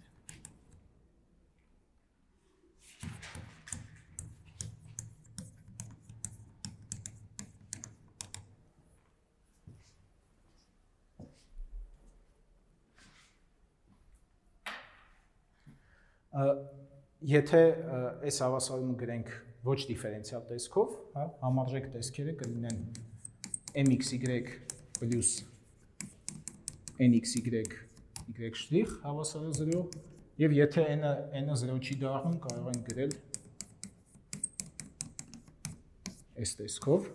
Եթե այս հավասարումը գրենք ոչ դիֆերենցիալ տեսքով, հա, համարժեք տեսքերը կլինեն mxy պլյուս nxy y' հավասարը 0, եւ եթե n-ը 0 չի դառնում, կարող ենք գրել այս տեսքով։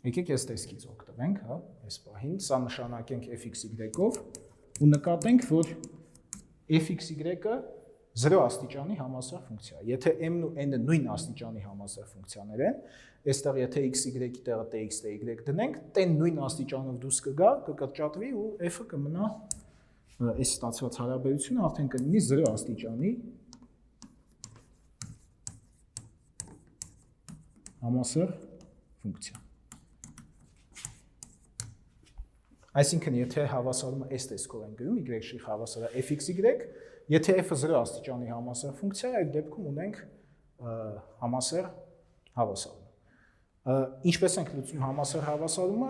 Եկեք այս տեսքից օգտվենք, հա, այս պահին, սա նշանակենք fxy-ով ու նկատենք, որ fxy-ը 0 աստիճանի համասար ֆունկցիա է։ Եթե m-ն ու n-ը նույն աստիճանի համասար ֆունկցիաներ են, այստեղ եթե xy-ի տեղը tx ty դնենք, t-ն նույն աստիճանով դուրս կգա, կկրճատվի ու f-ը կմնա այս ստացված հարաբերությունը արդեն կլինի 0 աստիճանի համասար ֆունկցիա։ Այսինքն, եթե հավասարումը այս տեսքով են գրում, y' հավասարը fxy, եթե f-ը 0 աստիճանի համասար ֆունկցիա է, այդ դեպքում ունենք համասար հավասարում։ Ինչպես ենք լուծում համասար հավասարումը,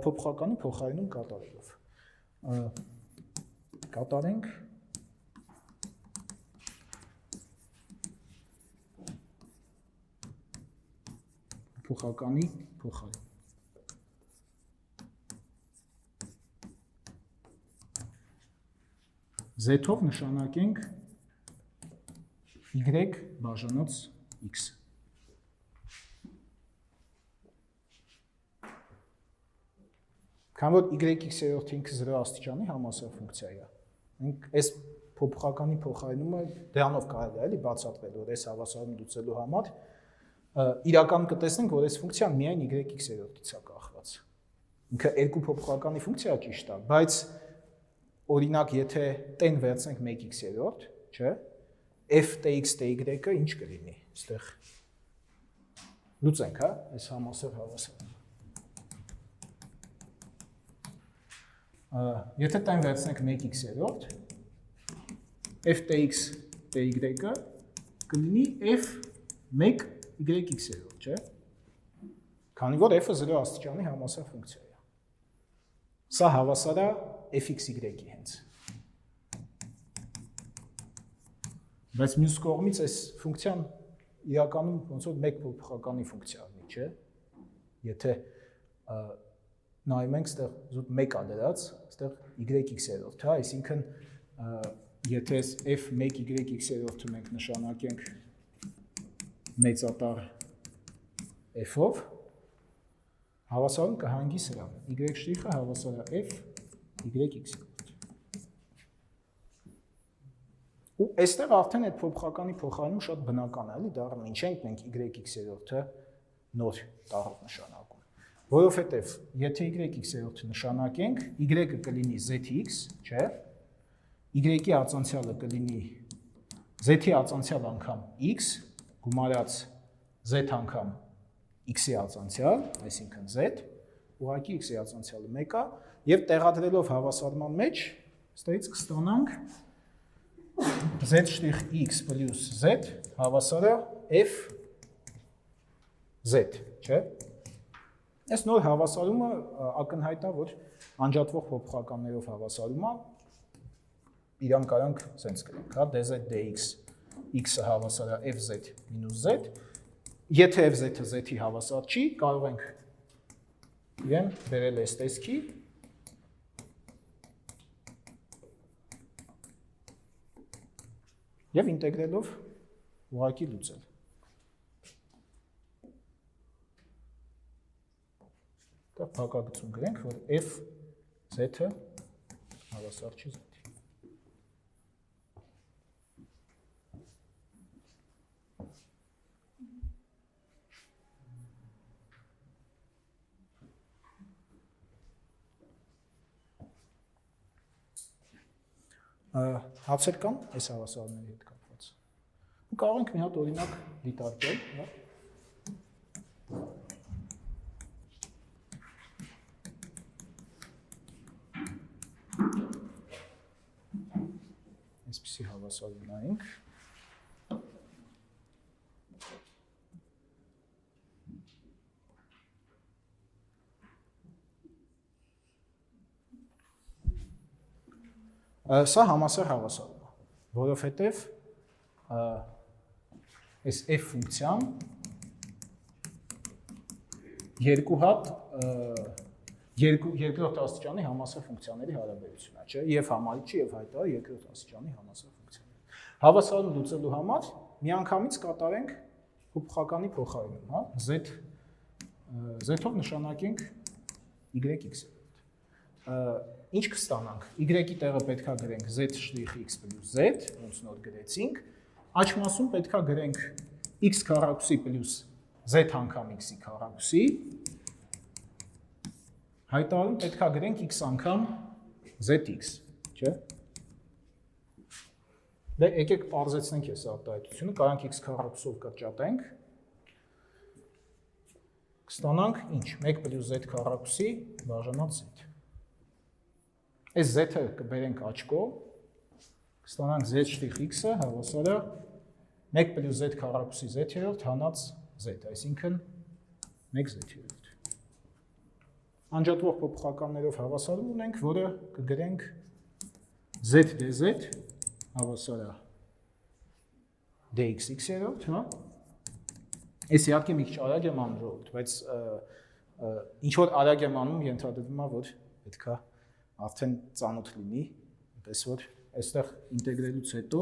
փոփոխականի փոխարինում կատարելով։ Կատարենք փոխականի փոխարին։ Z-ով նշանակենք y բաժանած x։ Քանի որ y(x)-րդ ինքը 0 աստիճանի համասար ֆունկցիա է։ Մենք այս փոփոխականի փոխարինումը դրանով կարելի է էլի բացատրել, որ այս հավասարումը լուծելու համար իրականում կտեսնենք, որ այս ֆունկցիան միայն y(x)-ից է կախված։ Ինքը երկու փոփոխականի ֆունկցիա ճիշտ է, բայց օրինակ, եթե t-ն վերցնենք 1x-րդ, չէ, f tx ty-ը ինչ կլինի, այստեղ լուծենք, հա, այս համասար հավասարը։ Եթե t-ն վերցնենք 1x-րդ, f tx ty-ը կլինի f 1y(x)-րդ, չէ, քանի որ f-ը 0 աստիճանի համասար ֆունկցիա է։ Սա հավասար է fxy-ի հենց։ Բայց մյուս կողմից այս ֆունկցիան իրականում ոնց որ մեկ փոփոխականի ֆունկցիա ունի, չէ։ Եթե նայում ենք, այստեղ զուտ 1 է դրած, այստեղ y(x)-րդ, հա, այսինքն եթե f 1y(x)-րդը մենք նշանակենք մեծատառ f-ով, հավասարում կհանգի սրան, y' հավասար է f y(x)-րդ։ Ու այստեղ արդեն այդ փոփոխականի փոխարինումը շատ բնական է, էլի, դառնում ինչ ենք մենք y(x)-րդը նոր տառով նշանակում։ Որովհետև եթե y(x)-րդը նշանակենք, y-ը կլինի zx, չէ, y-ի ածանցյալը կլինի z-ի ածանցյալ անգամ x, գումարած z անգամ x-ի ածանցյալ, այսինքն z, ուղղակի x-ի ածանցյալը 1 է, եւ տեղադրելով հավասարման մեջ, ստերից կստանանք z'(x) պլյուս z հավասարը f z, չէ։ Այս նոր հավասարումը ակնհայտ է, որ անջատվող փոփոխականներով հավասարում է, իրան կարանք սենց գրենք, հա, dz dx x-ը հավասար է fz մինուս z, եթե fz-ը z-ի հավասար չի, կարող ենք իրեն բերել այս տեսքի և ինտեգրելով ուղղակի լուծել։ Դա փակագծում գրենք, որ f z-ը հավասար չի z-ի։ Հարցեր կան այս հավասարների հետ կապված։ Կարող ենք մի հատ օրինակ դիտարկել, հա։ Այսպիսի հավասար ունենք։ Սա համասար հավասարում է, որովհետև այս f ֆունկցիան երկու հատ երկրորդ աստիճանի համասար ֆունկցիաների հարաբերությունն է, չէ՞, եւ համարիչի եւ հայտարար երկրորդ աստիճանի համասար ֆունկցիաներ։ Հավասարում լուծելու համար միանգամից կատարենք փոփոխականի փոխարինում, հա, z-ով նշանակենք y(x)։ Ինչ կստանանք, y-ի տեղը պետքա գրենք z'(x) + z, ոնց նոր գրեցինք, աջ մասում պետքա գրենք x քառակուսի պլյուս z անգամ x-ի քառակուսի, հայտարարում պետքա գրենք x անգամ zx, չէ՞։ Դե եկեք պարզեցնենք այս արտահայտությունը, կարանք x քառակուսով կրճատենք, կստանանք ինչ, 1 պլյուս z քառակուսի բաժանած z։ Այս z-ը կբերենք աջ կողմ, կստանանք z'(x)-ը հավասար է 1 պլյուս z քառակուսի z-երորդ հանած z, այսինքն 1 z-երորդ։ Անջատվող փոփոխականներով հավասարում ունենք, որը կգրենք z dz հավասար է dx(x)-երորդ, հա։ Այս իհարկե մի քիչ արագ եմ անում ժողովուրդ, բայց ինչ որ արագ եմ անում, ենթադրվում է, որ պետքա արդեն ծանոթ լինի, այնպես որ այստեղ ինտեգրելուց հետո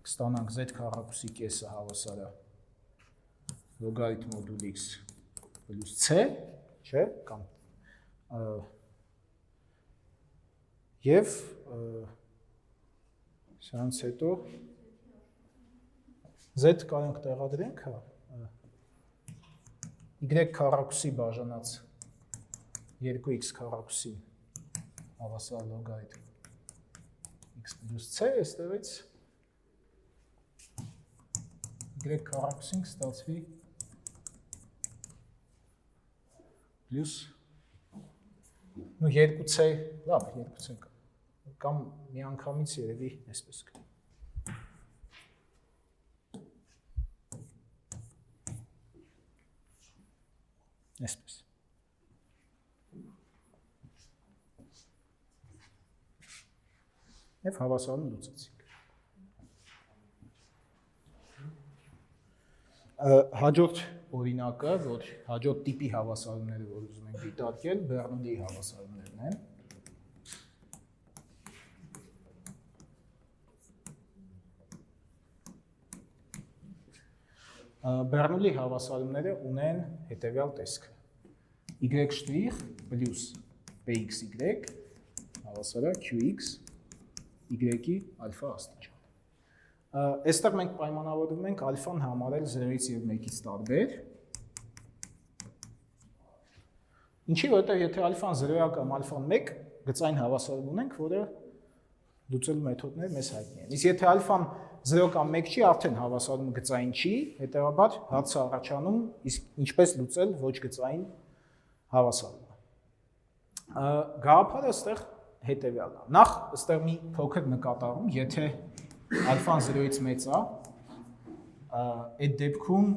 կստանանք z քառակուսի կեսը հավասար է լոգարիթմ մոդուլ x պլյուս c, չէ՞, կամ եւ սրանց հետո z կարանք տեղադրենք, հա, y քառակուսի բաժանած 2x քառակուսի հավասար լոգարիթմ x պլյուս c, այստեղից y քառակուսին կստացվի պլյուս 2c, լավ, 2c կամ միանգամից երևի այսպես կլինի։ Այսպես։ Եվ հավասարում լուծեցինք։ Հաջորդ օրինակը, որ հաջորդ տիպի հավասարումները, որ ուզում ենք դիտարկել, Բեռնուլիի հավասարումներն են։ Բեռնուլի հավասարումները ունեն հետևյալ տեսքը։ y' պլյուս pxy հավասար է qx y-ի ալֆա աստիճան։ Այստեղ մենք պայմանավորվում ենք ալֆան համարել 0-ից եւ 1-ից տարբեր։ Ինչի, որովհետեւ եթե ալֆան 0 է կամ ալֆան 1, գծային հավասարում ունենք, որը լուծելու մեթոդները մեզ հայտնի են։ Իսկ եթե ալֆան 0 կամ 1 չի, արդեն հավասարումը գծային չի, հետեւաբար հարցը առաջանում, իսկ ինչպես լուծել ոչ գծային հավասարումը։ Գաղափարը այստեղ հետևյալն է։ Նախ այստեղ մի փոքր նկատառում, եթե ալֆան 0-ից մեծ է, այդ դեպքում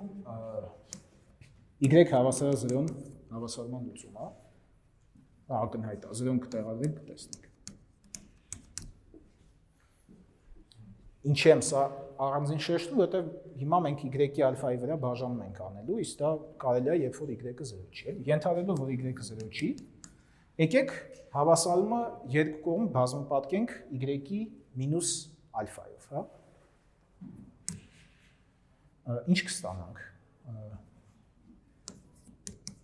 y հավասար է 0-ն հավասարման լուծում է, ակնհայտ է, 0-ն կտեղադրենք, կտեսնենք։ Ինչի եմ սա առանձին շեշտում, որովհետև հիմա մենք y-ի ալֆայի վրա բաժանում ենք անելու, իսկ դա կարելի է, երբ որ y-ը 0 չի, էլի։ Ենթադրելով, որ y-ը 0 չի, եկեք հավասարումը երկու կողմ բազմապատկենք y-ի մինուս ալֆայով, հա։ Ինչ կստանանք։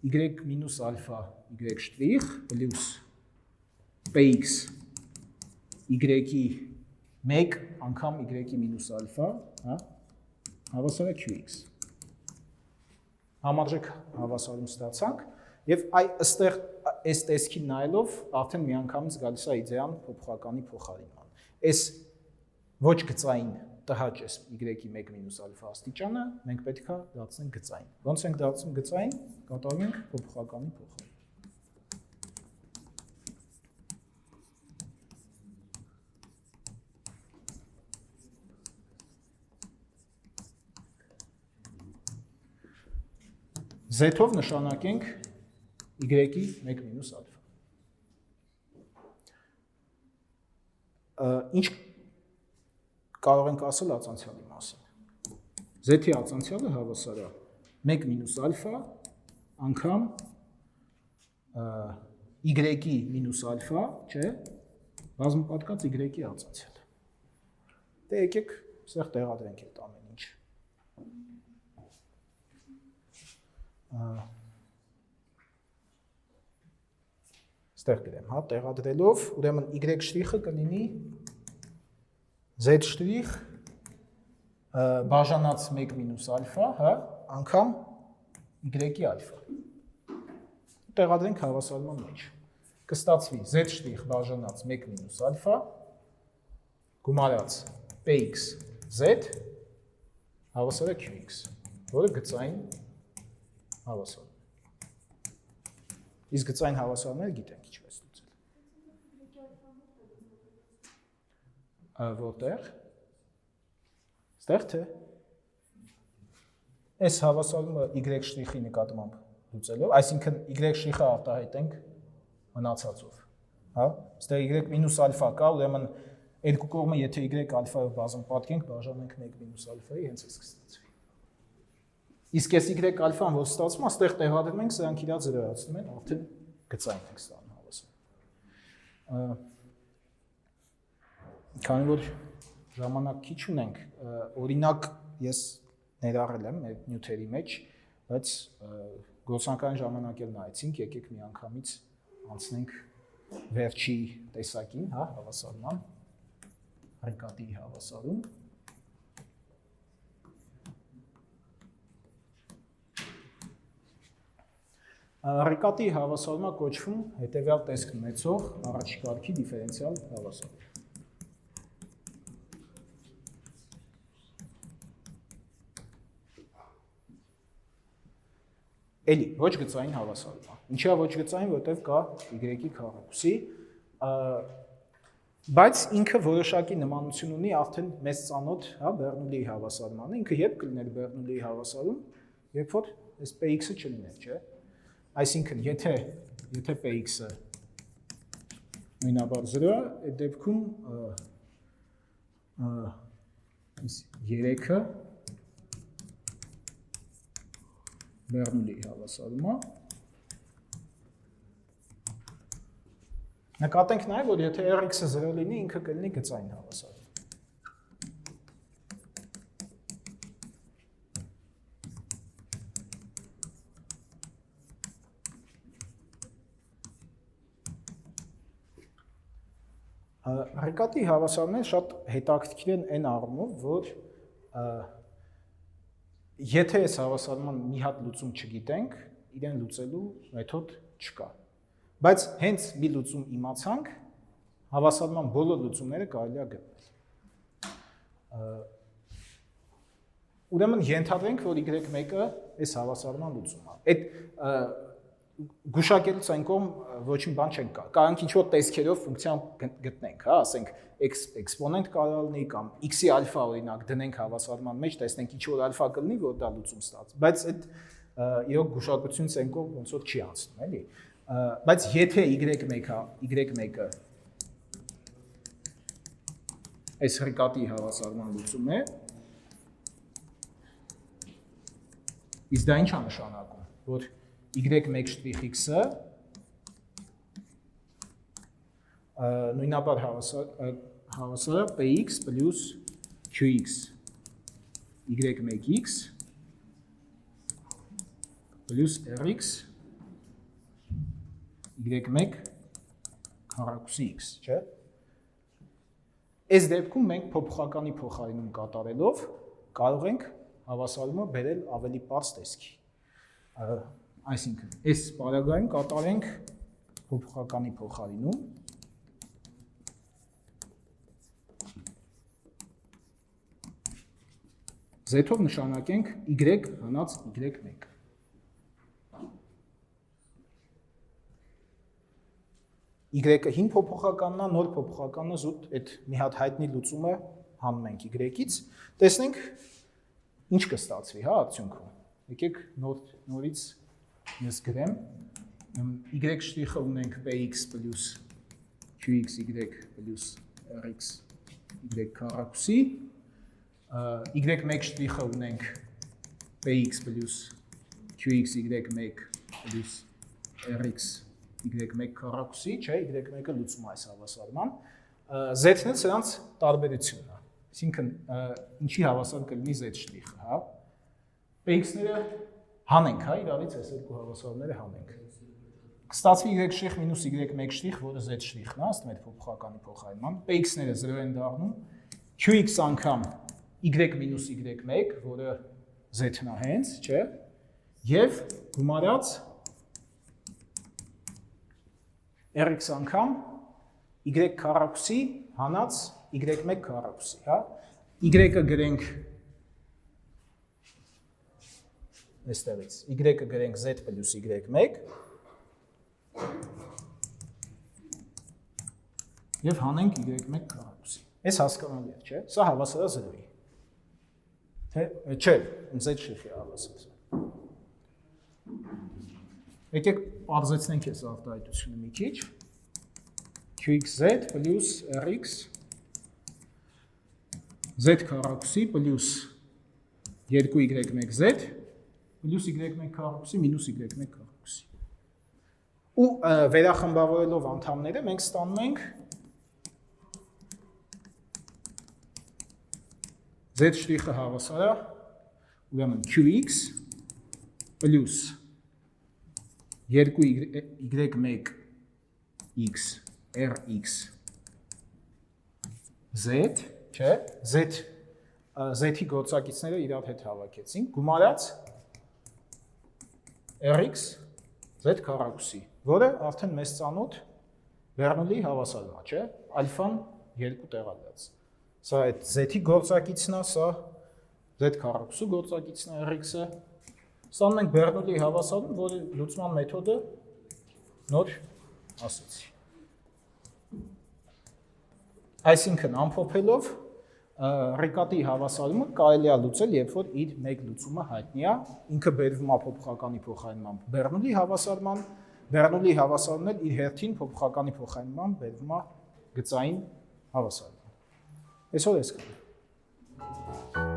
y մինուս ալֆա y' պլյուս px y-ի 1 անգամ y-ի մինուս ալֆա, հա, հավասար է qx։ Համարժեք հավասարում ստացանք եւ այստեղ այս տեսքին նայելով արդեն միանգամից գալիս է իդեան փոփոխականի փոխարինման։ Այս ոչ գծային տհաճ էս y-ի 1 մինուս ալֆա աստիճանը մենք պետք է դարձնենք գծային։ Ոնց ենք դարձնում գծային, կատարում ենք փոփոխականի փոխարին։ Z-ով նշանակենք y-ի 1 մինուս ալֆա։ ինչ կարող ենք ասել ածանցյալի մասին։ Z-ի ածանցյալը հավասար է 1 մինուս ալֆա անգամ Y-ի մինուս ալֆա, չէ, բազմապատկած Y-ի ածանցյալ։ Դե եկեք այստեղ տեղադրենք այդ ամեն ինչ։ Այստեղ գրեմ, հա, տեղադրելով, ուրեմն Y շրիխը կլինի Z շրիխ բաժանած 1 մինուս ալֆա, հա, անգամ Y-ի ալֆա։ Տեղադրենք հավասարման մեջ։ Կստացվի Z շրիխ բաժանած 1 մինուս ալֆա գումարած Px Z հավասար է Qx, որը գծային հավասար։ Իսկ գծային հավասարները գիտենք ինչպես լուծել։ Որտեղ։ Ստեղ թե։ Այս հավասարումը Y շրիխի նկատմամբ լուծելով, այսինքն Y շրիխը արտահայտենք մնացածով։ Հա, ստեղ Y մինուս ալֆա կա, ուրեմն երկու կողմը եթե Y ալֆայով բազում պատկենք, բաժանենք 1 մինուս ալֆայի, հենց այս կստացվի։ Իսկ այս Y ալֆան, որ ստացվում է, այստեղ տեղադրում ենք, սրանք իրար զրոյացնում են, արդեն գծային ենք ստանում հավասար։ Քանի որ ժամանակ քիչ ունենք, օրինակ ես ներառել եմ այդ նյութերի մեջ, բայց գործնական ժամանակ էլ նայեցինք, եկեք միանգամից անցնենք վերջի տեսակին, հա, հավասարման, Ռիկատի հավասարում։ Ռիկատի հավասարումը կոչվում հետևյալ տեսք ունեցող առաջի կարգի դիֆերենցիալ հավասար։ Էլի, ոչ գծային հավասարում։ Ինչի է ոչ գծային, որտեղ կա Y-ի քառակուսի, բայց ինքը որոշակի նմանություն ունի արդեն մեծ ծանոթ, հա, Բեռնուլիի հավասարմանը, ինքը երբ կլիներ Բեռնուլիի հավասարում, երբ որ այս Px-ը չլիներ, չէ։ Այսինքն, եթե Px-ը նույնաբար 0 է, այդ դեպքում 3-ը Բեռնուլիի հավասարումը։ Նկատենք նաև, որ եթե Rx-ը 0 լինի, ինքը կլինի գծային հավասարում։ Ռիկատի հավասարները շատ հետաքրքիր են այն առումով, որ եթե այս հավասարման մի հատ լուծում չգիտենք, իրեն լուծելու մեթոդ չկա։ Բայց հենց մի լուծում իմացանք, հավասարման բոլոր լուծումները կարելի է գտնել։ Ուրեմն ենթադրենք, որ Y1-ը այս հավասարման լուծում է։ Այդ գուշակելուց այն կողմ ոչինչ բան չենք կա։ Կարանք ինչ-որ տեսքերով ֆունկցիան գտնենք, հա, ասենք էքսպոնենտ կարող լինի կամ x-ի ալֆա օրինակ դնենք հավասարման մեջ, տեսնենք ինչ-որ ալֆա կլինի, որ դա լուծում ստացվի։ Բայց այդ իրոք գուշակությունից այն կողմ ոնց որ չի անցնում, էլի։ Բայց եթե Y1-ը այս Ռիկատի հավասարման լուծում է, իսկ դա ինչ է նշանակում, որ Y1'x-ը նույնաբար հավասար է Px պլյուս Qx Y1x պլյուս Rx Y1 քառակուսի x, չէ՞։ Այս դեպքում մենք փոփոխականի փոխարինում կատարելով կարող ենք հավասարումը բերել ավելի պարզ տեսքի։ Այսինքն, այս պարագայում կատարենք փոփոխականի փոխարինում Z-ով նշանակենք Y հնաց Y1։ Y-ը հին փոփոխականն է, նոր փոփոխականը զուտ այդ մի հատ հայտնի լուծումը հանում ենք Y-ից, տեսնենք ինչ կստացվի, հա, արդյունքում։ Եկեք նորից ես գրեմ, Y շրիխը ունենք Px պլյուս Qx Y պլյուս rx y քառակուսի y1 շտրիխը ունենք px plus qx y1 plus rx y1 քառակուսի, չէ, y1-ը լուծում է այս հավասարման, z-ն էլ սրանց տարբերությունն է, այսինքն ինչի հավասար կլինի z շտրիխը, հա, px-ները հանենք, հա, իրարից այս երկու հավասարները հանենք, կստացվի y շտրիխ մինուս y1 շտրիխ, որը z շտրիխն է, ըստ մեր փոփոխականի փոխարինման, px-ները 0 են դառնում, qx անգամ y մինուս y1, որը z-ն է հենց, չէ, եւ գումարած rx անգամ y քառակուսի հանած y1 քառակուսի, հա, y-ը գրենք այստեղից, y-ը գրենք z plus y1 եւ հանենք y1 քառակուսի։ Այս հասկանալի է, չէ՞։ Սա հավասար է 0-ի։ Թե չէ, z շիխի հավասար։ Եկեք պարզեցնենք այս արտահայտությունը մի քիչ։ qxz plus rx z քառակուսի plus 2y1z plus y1 քառակուսի մինուս y1 քառակուսի։ Ու վերախմբավորելով անդամները մենք ստանում ենք z շտրիխը հավասար է ուրեմն qx plus 2y1 x rx z, չէ, z-ի գործակիցները իրար հետ հավաքեցինք, գումարած rx z քառակուսի, որը արդեն մեզ ծանոթ Բեռնուլի հավասարն է, չէ, ալֆան 2 տեղադրած։ Սա այդ z-ի գործակիցն է, սա z քառակուսու գործակիցն է rx-ը։ Ստանում ենք Բեռնուլի հավասարում, որի լուծման մեթոդը նոր ասացի։ Այսինքն ամփոփելով Ռիկատի հավասարումը կարելի է լուծել, երբ որ իր մեկ լուծումը հայտնի է, ինքը բերվում է փոփոխականի փոխարինմամբ Բեռնուլի հավասարման, Բեռնուլի հավասարն էլ իր հերթին փոփոխականի փոխարինմամբ բերվում է գծային հավասարման։ Այսօր էսքան։